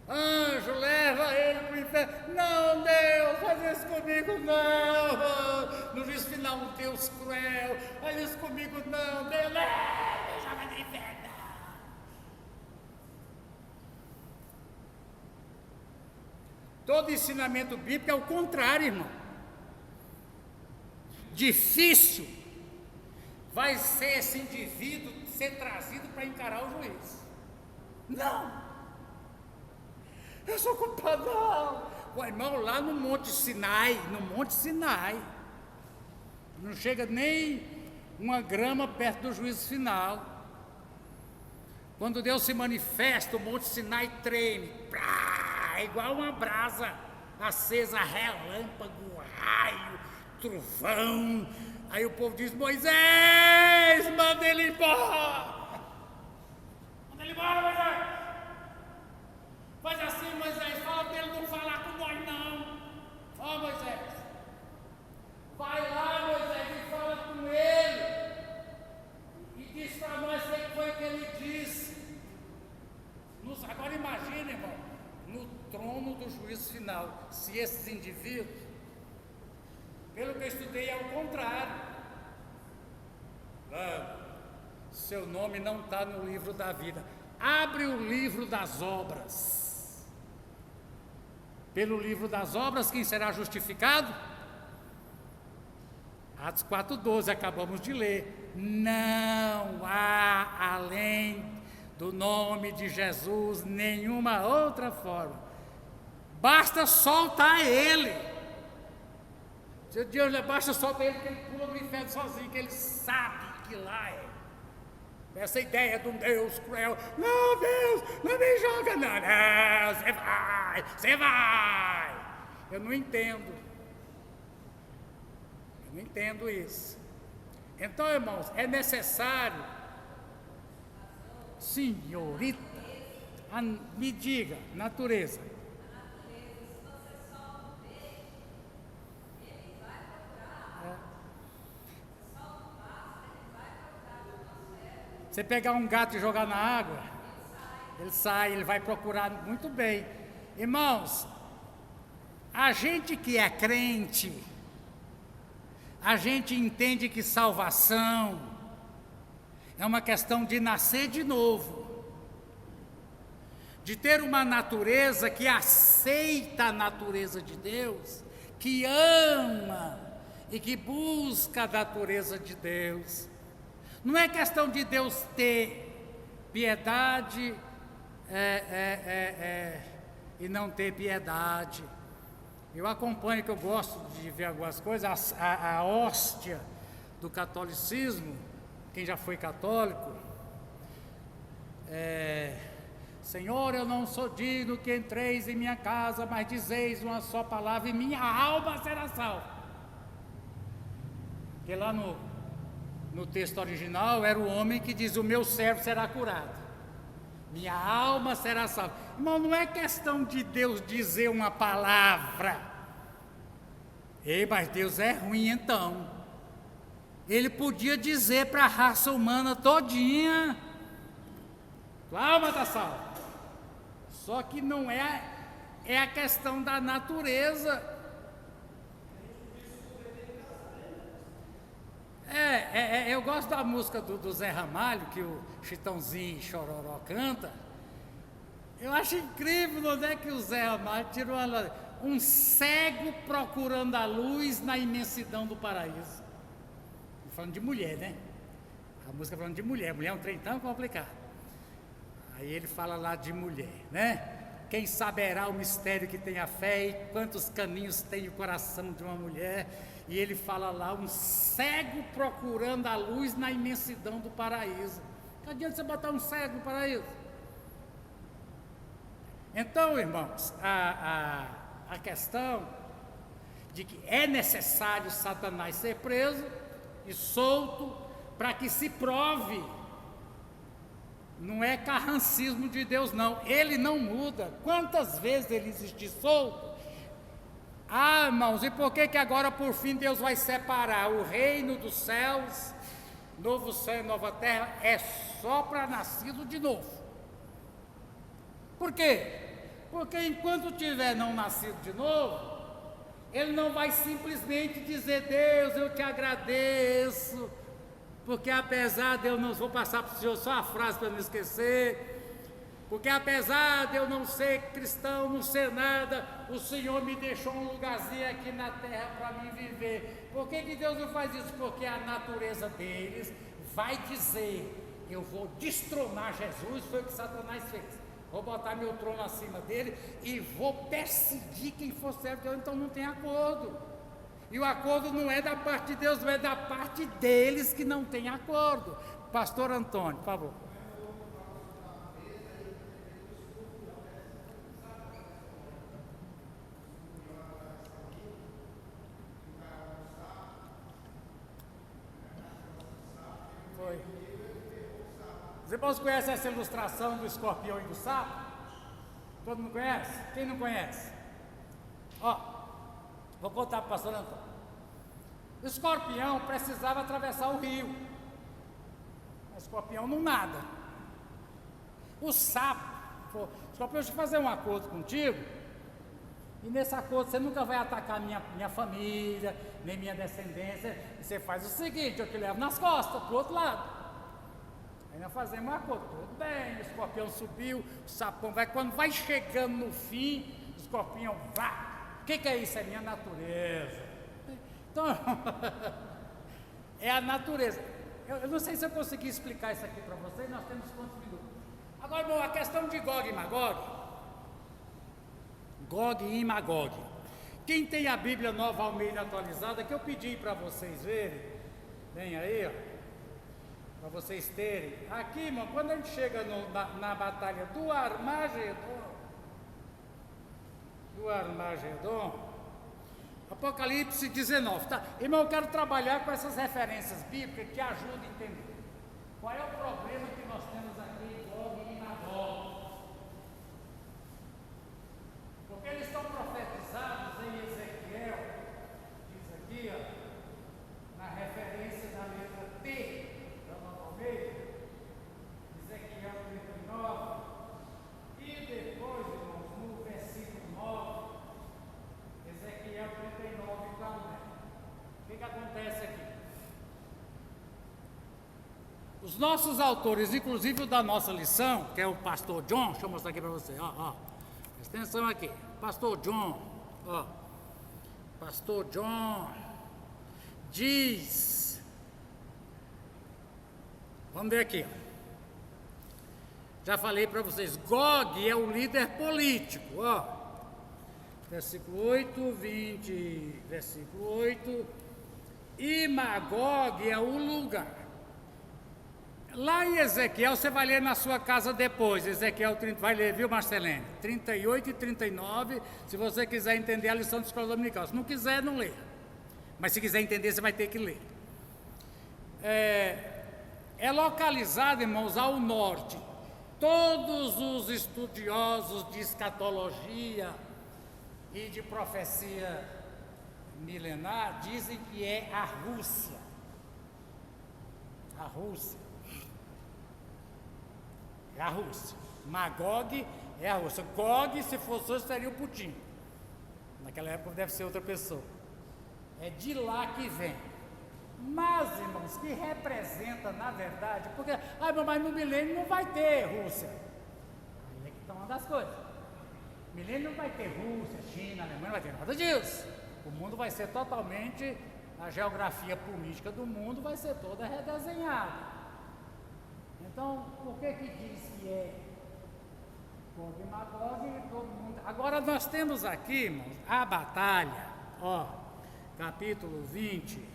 Anjo, leva ele para o inferno. Não, Deus, faz isso comigo, não. No juízo final, um Deus cruel. Faz isso comigo, não, Deus, me joga no inferno. Todo ensinamento bíblico é o contrário, irmão. Difícil vai ser esse indivíduo ser trazido para encarar o juiz. Não! Eu sou culpado, não! O irmão, lá no Monte Sinai, não chega nem uma grama perto do juízo final. Quando Deus se manifesta, o Monte Sinai treme, é igual uma brasa acesa, relâmpago, raio, trovão. Aí o povo diz: Moisés, manda ele embora. Manda ele embora, Moisés. Faz assim, Moisés, fala para ele não falar com nós, não. Ó, Moisés, vai lá, Moisés, e fala com ele. E diz para nós o que foi que ele disse. Agora imagine, irmão, no trono do juízo final, se esses indivíduos, pelo que eu estudei, é o contrário. Seu nome não está no livro da vida. Abre o livro das obras. Pelo livro das obras, quem será justificado? Atos 4,12, acabamos de ler. Não há além do nome de Jesus nenhuma outra forma. Basta soltar ele. Se Deus basta soltar ele, que ele pula no inferno sozinho, que ele sabe que lá é. Essa ideia de um Deus cruel. Não, Deus, não me joga, não, você vai. Eu não entendo isso. Então, irmãos, é necessário, senhorita, me diga, natureza. Você pegar um gato e jogar na água, ele sai, ele vai procurar muito bem. Irmãos, a gente que é crente, a gente entende que salvação é uma questão de nascer de novo, de ter uma natureza que aceita a natureza de Deus, que ama e que busca a natureza de Deus. Não é questão de Deus ter piedade e não ter piedade. Eu acompanho, que eu gosto de ver algumas coisas, a hóstia do catolicismo. Quem já foi católico, Senhor, eu não sou digno que entreis em minha casa, mas dizeis uma só palavra e minha alma será salva. Porque lá no texto original era o homem que diz: o meu servo será curado, minha alma será salva. Irmão, não é questão de Deus dizer uma palavra. Mas Deus é ruim, então. Ele podia dizer para a raça humana todinha: tua alma está salva. Só que não é a questão da natureza. Eu gosto da música do Zé Ramalho, que o Chitãozinho Chororó canta. Eu acho incrível onde é que o Zé Ramalho tirou um cego procurando a luz na imensidão do paraíso. Falando de mulher, né? A música falando de mulher. Mulher é um trem tão complicado. Aí ele fala lá de mulher, né? Quem saberá o mistério que tem a fé e quantos caminhos tem o coração de uma mulher. E ele fala lá, um cego procurando a luz na imensidão do paraíso. Não adianta você botar um cego no paraíso. Então, irmãos, a questão de que é necessário Satanás ser preso e solto para que se prove. Não é carrancismo de Deus, não. Ele não muda. Quantas vezes ele existe solto? Irmãos, e por que agora por fim Deus vai separar o reino dos céus, novo céu e nova terra, é só para nascido de novo. Por quê? Porque enquanto tiver não nascido de novo, ele não vai simplesmente dizer: Deus, eu te agradeço, porque apesar de eu não vou passar para o senhor só a frase para não esquecer, porque apesar de eu não ser cristão, não ser nada, o Senhor me deixou um lugarzinho aqui na terra para mim viver. Por que Deus não faz isso? Porque a natureza deles vai dizer: eu vou destronar Jesus, foi o que Satanás fez. Vou botar meu trono acima dele e vou perseguir quem for servo de Deus. Então não tem acordo. E o acordo não é da parte de Deus, não é da parte deles que não tem acordo. Pastor Antônio, por favor. Os irmãos conhecem essa ilustração do escorpião e do sapo? Todo mundo conhece? Quem não conhece? Ó, vou contar para o pastor Antônio. O escorpião precisava atravessar o rio. O escorpião não nada. O sapo, escorpião, deixa eu fazer um acordo contigo. E nesse acordo você nunca vai atacar minha família, nem minha descendência. E você faz o seguinte: eu te levo nas costas, para o outro lado. Aí nós fazemos um acordo, tudo bem, o escorpião subiu, o sapão vai, quando vai chegando no fim, o escorpião vá. O que é isso? É minha natureza. Então, é a natureza. Eu não sei se eu consegui explicar isso aqui para vocês, nós temos quantos minutos? Agora, bom, a questão de Gog e Magog. Gog e Magog. Quem tem a Bíblia Nova Almeida atualizada, que eu pedi para vocês verem, vem aí, ó. Para vocês terem, aqui, irmão, quando a gente chega na batalha do Armagedon, Apocalipse 19, tá? Irmão, eu quero trabalhar com essas referências bíblicas que ajudam a entender. Qual é o problema que nós temos aqui em Gog e Magog? Porque eles estão profetizados em Ezequiel, diz aqui, ó, na referência da letra T. Ezequiel 39, e depois, irmãos, no versículo 9, Ezequiel 39 também. O que acontece aqui? Os nossos autores, inclusive o da nossa lição, que é o pastor John, deixa eu mostrar aqui para você, ó, presta atenção aqui, pastor John, ó, pastor John diz. Vamos ver aqui. Já falei para vocês, Gog é o líder político, ó. Versículo 8, 20, versículo 8. E Magog é o lugar. Lá em Ezequiel, você vai ler na sua casa depois. Ezequiel 30, vai ler, viu, Marcelene? 38 e 39, se você quiser entender a lição de escola dominical. Se não quiser, não lê. Mas se quiser entender, você vai ter que ler. É localizado, irmãos, ao norte. Todos os estudiosos de escatologia e de profecia milenar dizem que é a Rússia. A Rússia. É a Rússia. Magog é a Rússia. Gog, se fosse hoje, seria o Putin. Naquela época deve ser outra pessoa. É de lá que vem. Mas, irmãos, que representa, na verdade, porque, mas no milênio não vai ter Rússia. Aí é que está uma das coisas. Milênio não vai ter Rússia, China, Alemanha, não vai ter nada disso. O mundo vai ser totalmente, a geografia política do mundo vai ser toda redesenhada. Então, por que diz que é Gog e Magog e todo mundo? Agora nós temos aqui, irmãos, a batalha, ó, capítulo 20.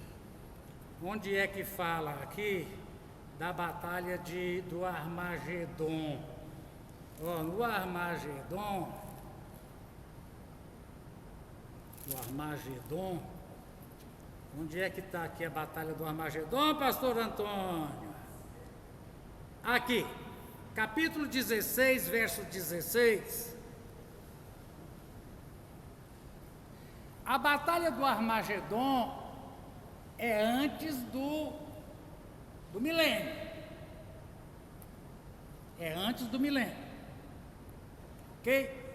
Onde é que fala aqui da batalha do Armagedon? No Armagedon, onde é que está aqui a batalha do Armagedon, pastor Antônio? Aqui, capítulo 16, verso 16. A batalha do Armagedon é antes do milênio. É antes do milênio. Ok?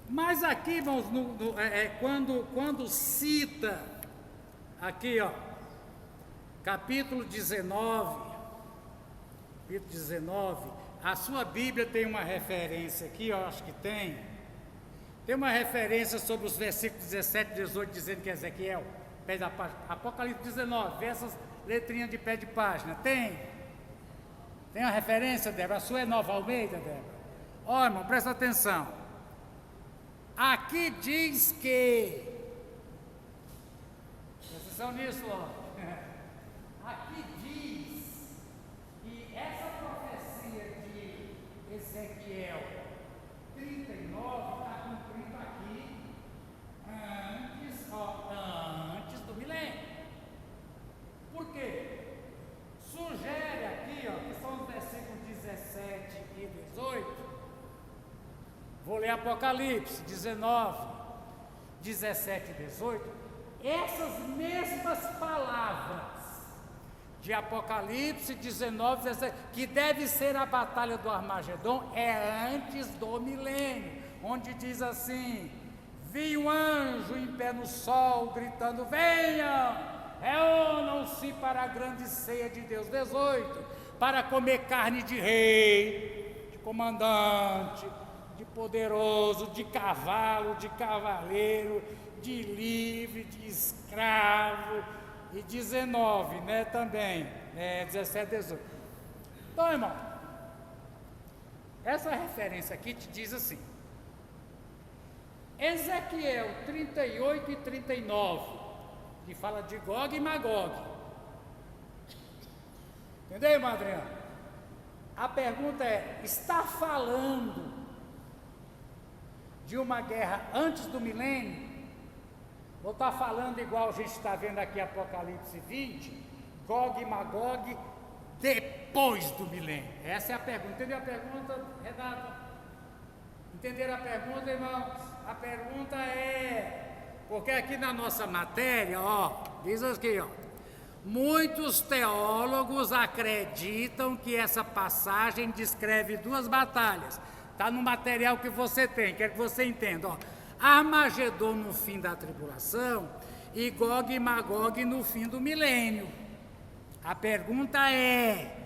Mas aqui, irmãos, quando cita, aqui, ó, capítulo 19, a sua Bíblia tem uma referência aqui, eu acho que tem uma referência sobre os versículos 17 e 18, dizendo que Ezequiel, pé da página, Apocalipse 19, vê essas letrinhas de pé de página, tem uma referência, Débora? A sua é Nova Almeida, Débora? Ó, irmão, presta atenção, aqui diz que, presta atenção nisso, ó, aqui diz que essa profecia de Ezequiel 39 está cumprindo aqui antes do milênio. Por quê? Sugere aqui, ó, que são os versículos 17 e 18. Vou ler Apocalipse 19, 17 e 18. Essas mesmas palavras de Apocalipse 19, 17, que deve ser a batalha do Armagedon, é antes do milênio, onde diz assim: vi um anjo em pé no sol, gritando: venham, reúnam-se para a grande ceia de Deus. 18, para comer carne de rei, de comandante, de poderoso, de cavalo, de cavaleiro, de livre, de escravo. E 19, né, também, 17, 18. Então, irmão, essa referência aqui te diz assim, Ezequiel 38 e 39, que fala de Gog e Magog. Entendeu, irmão Adriano? A pergunta é, está falando de uma guerra antes do milênio? Ou está falando igual a gente está vendo aqui Apocalipse 20, Gog e Magog depois do milênio? Essa é a pergunta. Entendeu a pergunta, Renata? Entenderam a pergunta, irmãos? A pergunta é, porque aqui na nossa matéria, ó, diz aqui, ó, muitos teólogos acreditam que essa passagem descreve duas batalhas. Está no material que você tem, quero que você entenda, ó. Armagedon no fim da tribulação e Gog e Magog no fim do milênio. A pergunta é,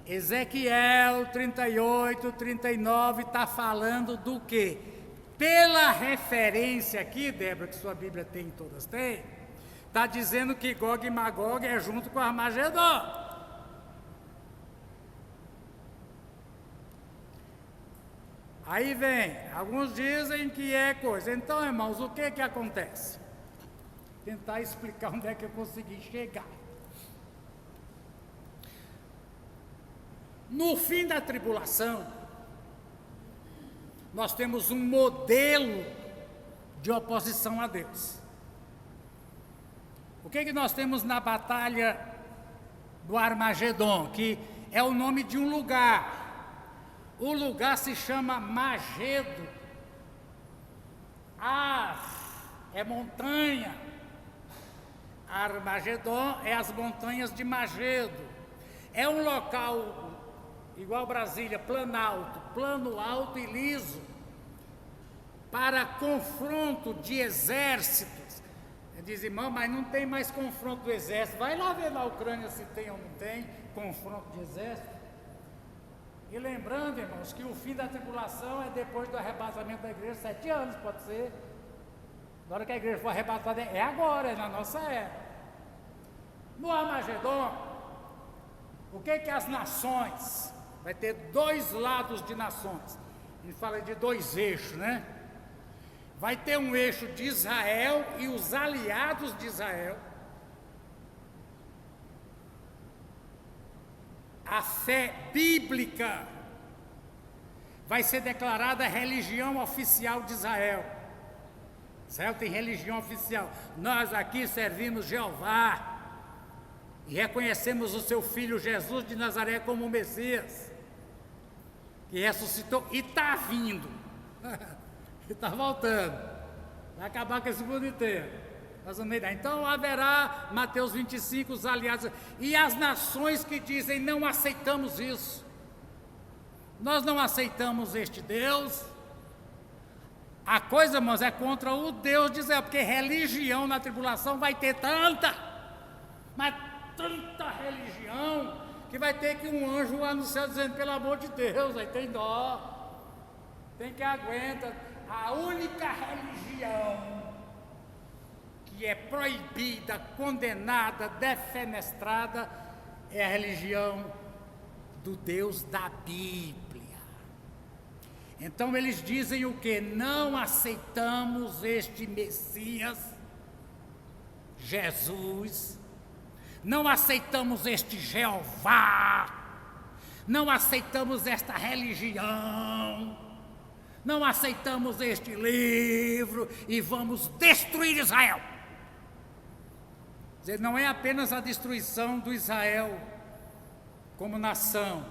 Ezequiel 38, 39 está falando do quê? Pela referência aqui, Débora, que sua Bíblia tem, todas têm, está dizendo que Gog e Magog é junto com Armagedon. Aí vem, alguns dizem que é coisa. Então, irmãos, o que acontece? Tentar explicar onde é que eu consegui chegar. No fim da tribulação, nós temos um modelo de oposição a Deus. O que nós temos na batalha do Armagedon? Que é o nome de um lugar. O lugar se chama Magedo. É montanha. Armagedon é as montanhas de Magedo. É um local, igual Brasília, plano alto e liso, para confronto de exércitos. Diz, irmão, mas não tem mais confronto do exército. Vai lá ver na Ucrânia se tem ou não tem confronto de exército. E lembrando, irmãos, que o fim da tribulação é depois do arrebatamento da igreja, 7 anos, pode ser. Na hora que a igreja for arrebatada, é agora, é na nossa era. No Armagedon, o que as nações? Vai ter 2 lados de nações. A gente fala de 2 eixos, né? Vai ter um eixo de Israel e os aliados de Israel. A fé bíblica vai ser declarada religião oficial de Israel. Israel tem religião oficial. Nós aqui servimos Jeová e reconhecemos o seu filho Jesus de Nazaré como o Messias, que ressuscitou e está vindo, está voltando, vai acabar com esse mundo inteiro. Então haverá, Mateus 25, os aliados, e as nações que dizem, não aceitamos isso, Nós não aceitamos este Deus. A coisa, irmãos, é contra o Deus de Israel, porque religião na tribulação vai ter tanta, mas tanta religião, que vai ter que um anjo lá no céu dizendo, pelo amor de Deus, aí tem dó, tem que aguenta. A única religião que é proibida, condenada, defenestrada, é a religião do Deus da Bíblia. Então eles dizem o que? Não aceitamos este Messias, Jesus, não aceitamos este Jeová, não aceitamos esta religião, não aceitamos este livro e vamos destruir Israel. Quer dizer, não é apenas a destruição do Israel como nação,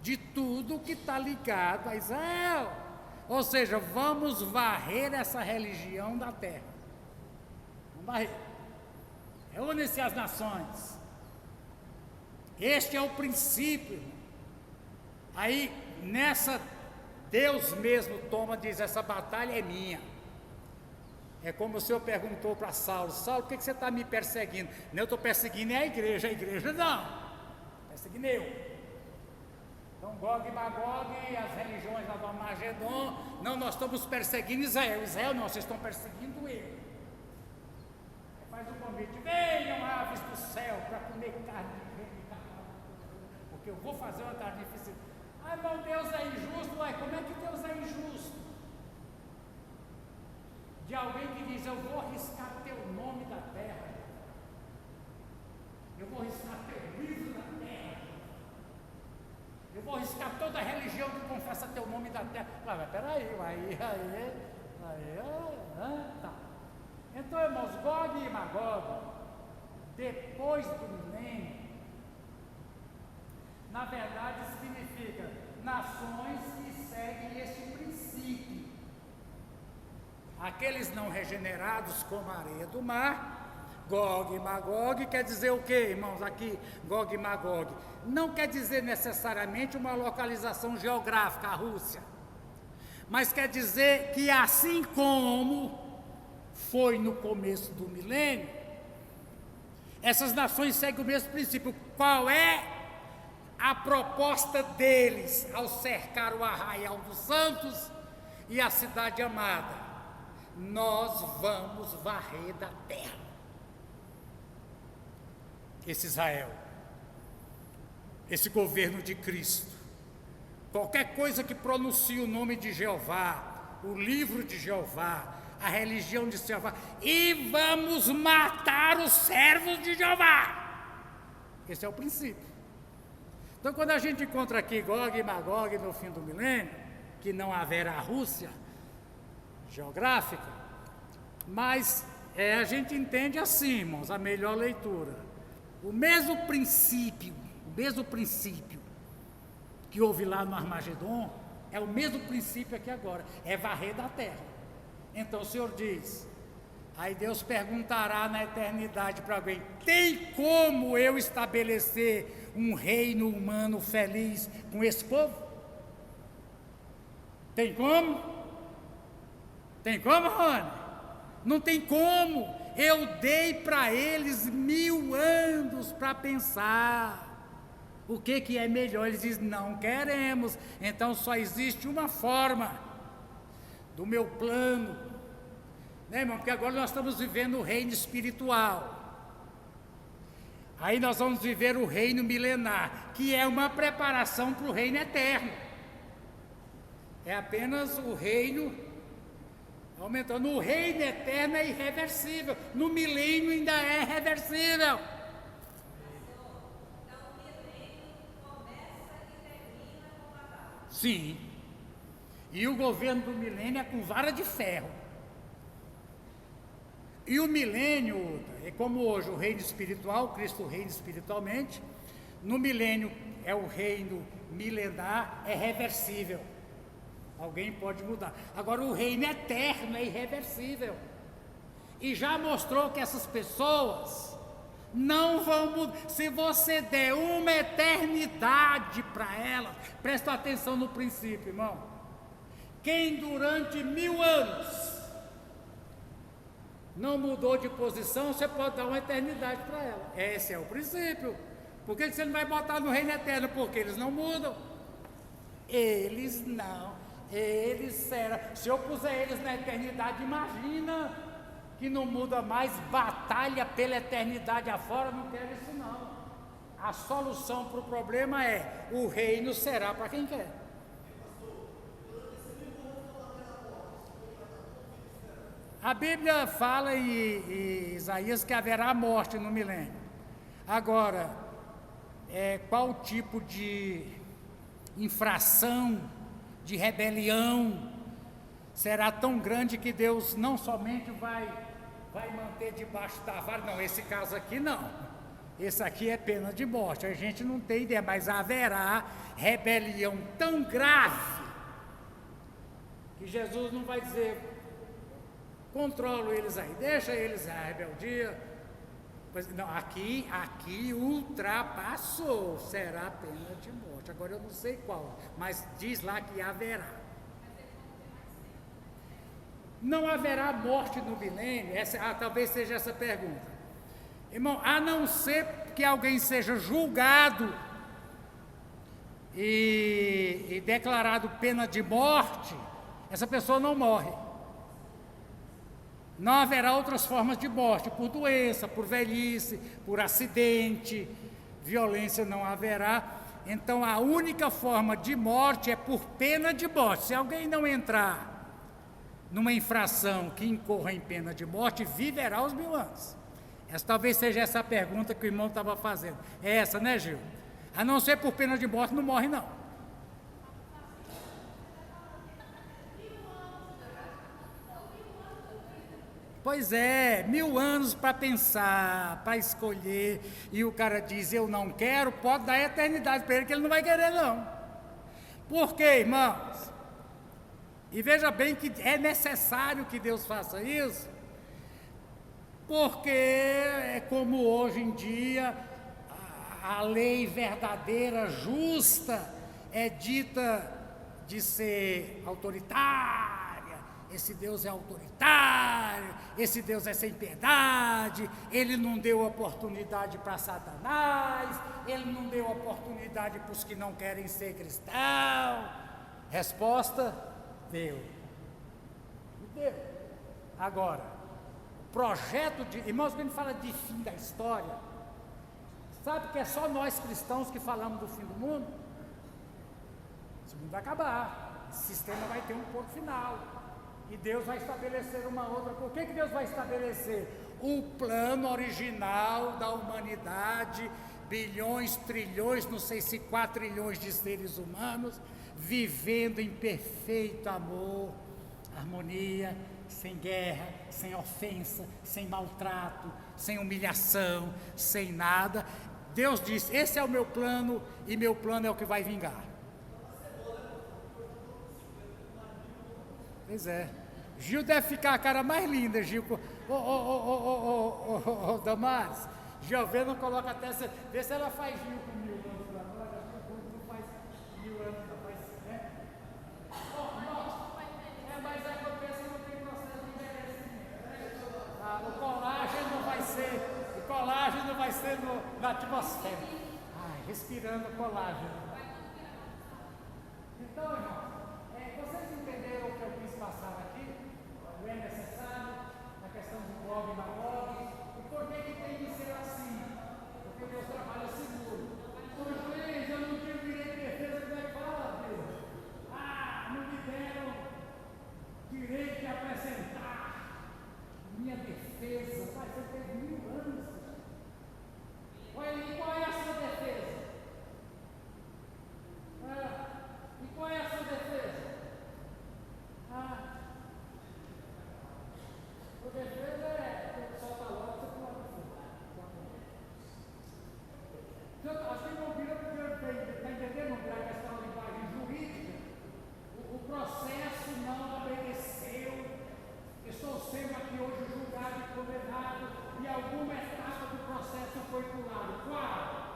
de tudo que está ligado a Israel. Ou seja, vamos varrer essa religião da terra. Vamos varrer. Reúnem-se as nações. Este é o princípio. Aí, nessa, Deus mesmo toma, diz, essa batalha é minha. É como o Senhor perguntou para Saulo, Saulo, por que você está me perseguindo? Não, eu estou perseguindo a igreja não. Perseguindo eu. Então, Gog e Magog, as religiões lá do Armagedon, não, nós estamos perseguindo Israel. Israel não, vocês estão perseguindo eu. Faz um convite, venham aves do céu para comer carne de rei, porque eu vou fazer uma carnificina. Ah, irmão, Deus é injusto. Ué, como é que Deus é injusto? De alguém que diz, eu vou riscar teu nome da terra, eu vou riscar teu livro da terra, eu vou riscar toda a religião que confessa teu nome da terra. Ah, mas peraí, tá. Então, irmãos, Gog e Magog, depois do milênio, na verdade significa nações que seguem este princípio. Aqueles não regenerados como a areia do mar, Gog e Magog, quer dizer o quê, irmãos, aqui, Gog e Magog? Não quer dizer necessariamente uma localização geográfica, a Rússia, mas quer dizer que assim como foi no começo do milênio, essas nações seguem o mesmo princípio. Qual é a proposta deles ao cercar o arraial dos santos e a cidade amada? Nós vamos varrer da terra esse Israel, esse governo de Cristo. Qualquer coisa que pronuncie o nome de Jeová, o livro de Jeová, a religião de Jeová, e vamos matar os servos de Jeová. Esse é o princípio. Então, quando a gente encontra aqui Gog e Magog no fim do milênio, que não haverá Rússia geográfica, mas a gente entende assim, irmãos, a melhor leitura. O mesmo princípio que houve lá no Armagedon, é o mesmo princípio aqui agora, é varrer da terra. Então o Senhor diz, aí Deus perguntará na eternidade para alguém, tem como eu estabelecer um reino humano feliz com esse povo? Tem como? Tem como, Rony? Não tem como. Eu dei para eles 1000 anos para pensar o que é melhor. Eles dizem, não queremos. Então só existe uma forma do meu plano, né, irmão? Porque agora nós estamos vivendo o reino espiritual. Aí nós vamos viver o reino milenar, que é uma preparação para o reino eterno. É apenas o reino aumentando. O reino eterno é irreversível, no milênio ainda é reversível. Então o milênio começa e termina com a data. Sim. E o governo do milênio é com vara de ferro. E o milênio é como hoje o reino espiritual, Cristo reina espiritualmente. No milênio é o reino milenar, é reversível. Alguém pode mudar. Agora o reino eterno é irreversível. E já mostrou que essas pessoas Não vão mudar. Se você der uma eternidade para elas, presta atenção no princípio, irmão. Quem durante 1000 anos não mudou de posição, você pode dar uma eternidade para ela. Esse é o princípio. Por que você não vai botar no reino eterno? Porque eles não mudam. Eles não. Eles serão. Se eu puser eles na eternidade, imagina que não muda mais, batalha pela eternidade afora, não quero isso não. A solução para o problema é: o reino será para quem quer. A Bíblia fala em Isaías que haverá morte no milênio. Agora, qual tipo de infração, de rebelião será tão grande que Deus não somente vai manter debaixo da vara? Não, esse caso aqui não. Esse aqui é pena de morte. A gente não tem ideia, mas haverá rebelião tão grave que Jesus não vai dizer: controlo eles aí, deixa eles a rebeldia. Não, aqui ultrapassou, será pena de morte. Agora eu não sei qual, mas diz lá que haverá. Não haverá morte no milênio? Talvez seja essa pergunta. Irmão, a não ser que alguém seja julgado e declarado pena de morte, essa pessoa não morre. Não haverá outras formas de morte, por doença, por velhice, por acidente, violência não haverá. Então a única forma de morte é por pena de morte. Se alguém não entrar numa infração que incorra em pena de morte, viverá os 1000 anos. Essa talvez seja essa a pergunta que o irmão estava fazendo. É essa, né, Gil? A não ser por pena de morte, não morre não. Pois é, 1000 anos para pensar, para escolher, e o cara diz: eu não quero, pode dar eternidade para ele, que ele não vai querer não. Por quê, irmãos? E veja bem que é necessário que Deus faça isso, porque é como hoje em dia a lei verdadeira, justa, é dita de ser autoritária. Esse Deus é autoritário, esse Deus é sem piedade, ele não deu oportunidade para Satanás, ele não deu oportunidade para os que não querem ser cristãos. Resposta: deu. Deu. Agora, o projeto de... Irmãos, quando a gente fala de fim da história, sabe que é só nós cristãos que falamos do fim do mundo? Esse mundo vai acabar, esse sistema vai ter um ponto final. E Deus vai estabelecer uma outra. Por que Deus vai estabelecer? O plano original da humanidade, bilhões, trilhões, não sei se 4 trilhões de seres humanos, vivendo em perfeito amor, harmonia, sem guerra, sem ofensa, sem maltrato, sem humilhação, sem nada. Deus diz: esse é o meu plano, e meu plano é o que vai vingar. Pois é. Gil deve ficar a cara mais linda, Gil. Damares, Giovana coloca até... Vê se ela faz Gil com 1000 anos para nós. Não faz 1000 anos, não faz... né? Mas é que eu penso que não tem processo de envelhecimento, né? O colágeno vai ser na atmosfera. Respirando colágeno. Então, irmão, vocês entenderam o que eu quis passar aqui? O é necessário, na questão do Gog e Magog. E por que tem que ser assim? Porque Deus trabalha seguro. Então, juiz, eu não tive direito de defesa, como é que fala, Deus? Não me deram direito de apresentar minha defesa. Pai, você teve 1000 anos. E qual é a sua defesa? E qual é a sua defesa? O defesa é solta logo, você pula no fogo. Acho que não vira porque está entendendo a questão da linguagem jurídica. O processo não obedeceu. Estou sendo aqui hoje julgado e condenado, e alguma etapa do processo processo foi pulado. Qual?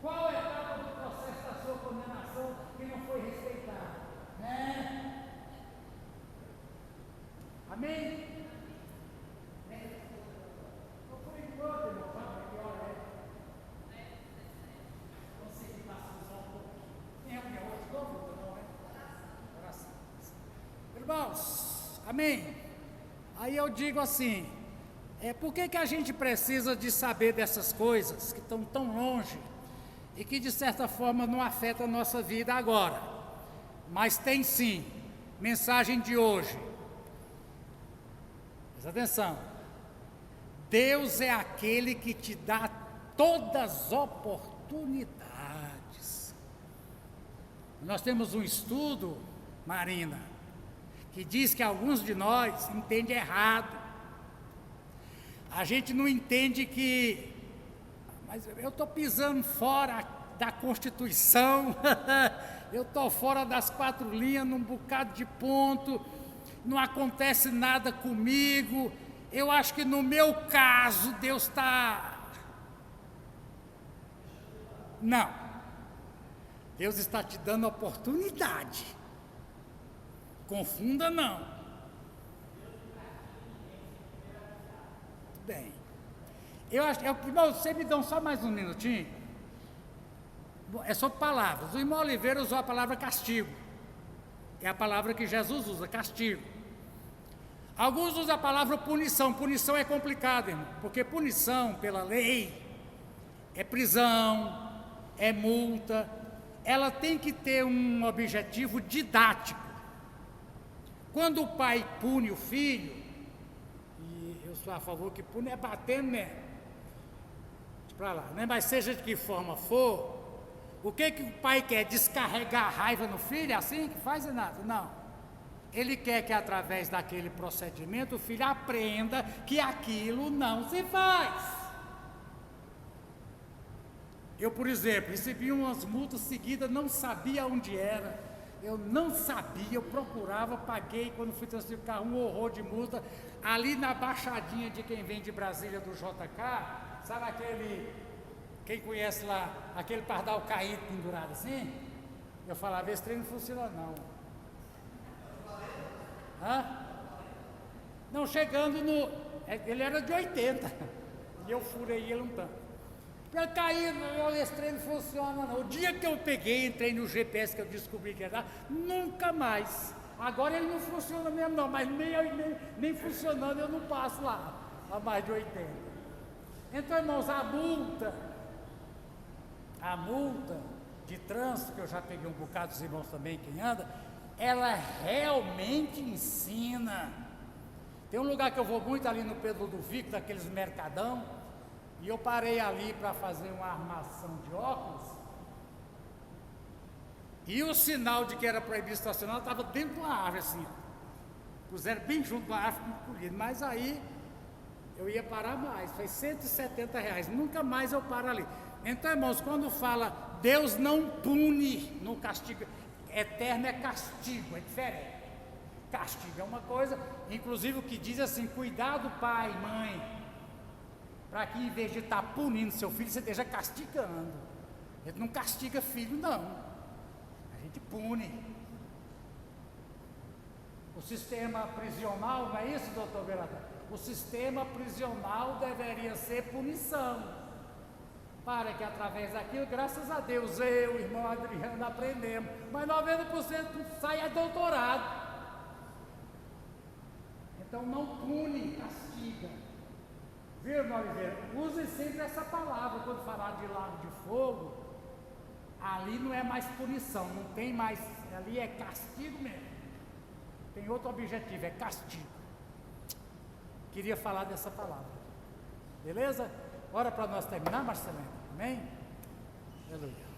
Qual a etapa do processo da sua condenação que não foi respeitada? Amém? Não foi enquanto, irmão, sabe que hora é? Consegui passar um pouquinho. Tem alguém hoje de novo? Não, né? Oração. Irmãos, amém? Aí eu digo assim, por que a gente precisa de saber dessas coisas que estão tão longe e que de certa forma não afetam a nossa vida agora? Mas tem sim, mensagem de hoje. Presta atenção. Deus é aquele que te dá todas as oportunidades. Nós temos um estudo, Marina, que diz que alguns de nós entendem errado. A gente não entende que, mas eu estou pisando fora da Constituição, eu estou fora das 4 linhas, num bocado de ponto, não acontece nada comigo, eu acho que no meu caso Deus está... Não, Deus está te dando oportunidade. Confunda não. Tudo bem. Eu acho, irmão, você me dá só mais um minutinho. É sobre palavras. O irmão Oliveira usou a palavra castigo. É a palavra que Jesus usa, castigo. Alguns usam a palavra punição. Punição é complicado, irmão, porque punição, pela lei, é prisão, é multa. Ela tem que ter um objetivo didático. Quando o pai pune o filho, e eu sou a favor que pune é batendo mesmo, para lá, né? Mas seja de que forma for, o que o pai quer? Descarregar a raiva no filho, é assim que faz nada? Não. Ele quer que através daquele procedimento o filho aprenda que aquilo não se faz. Eu, por exemplo, recebi umas multas seguidas, não sabia onde era. Eu não sabia, eu procurava, paguei, quando fui transferir o carro, um horror de multa, ali na baixadinha de quem vem de Brasília do JK, sabe aquele, quem conhece lá, aquele pardal caído pendurado assim? Eu falava, esse trem não funciona não. Não, chegando no, ele era de 80, e eu furei ele um tanto. Eu caí, esse trem não funciona não. O dia que eu peguei, entrei no GPS que eu descobri que era, nunca mais. Agora ele não funciona mesmo não, mas nem funcionando eu não passo lá, a mais de 80. Então, irmãos, a multa de trânsito, que eu já peguei um bocado dos irmãos também, quem anda, ela realmente ensina. Tem um lugar que eu vou muito ali no Pedro Ludovico, daqueles mercadão, e eu parei ali para fazer uma armação de óculos, e o sinal de que era proibido estacionar estava dentro de uma árvore assim, puseram bem junto com a árvore colhida, mas aí eu ia parar mais, foi R$170, nunca mais eu paro ali. Então, irmãos, quando fala Deus não pune no castigo, eterno é castigo, é diferente. Castigo é uma coisa, inclusive o que diz assim, cuidado pai, mãe, para que em vez de estar punindo seu filho, você esteja castigando. A gente não castiga filho, não. A gente pune. O sistema prisional, não é isso, doutor Vereador? O sistema prisional deveria ser punição. Para que através daquilo, graças a Deus, eu, irmão Adriano, aprendemos. Mas 90% sai é doutorado. Então não pune, castiga. Viu, irmão Oliveira? Use sempre essa palavra quando falar de lago de fogo. Ali não é mais punição, não tem mais, ali é castigo mesmo. Tem outro objetivo, é castigo. Queria falar dessa palavra. Beleza? Ora para nós terminar, Marcelino. Amém? Aleluia.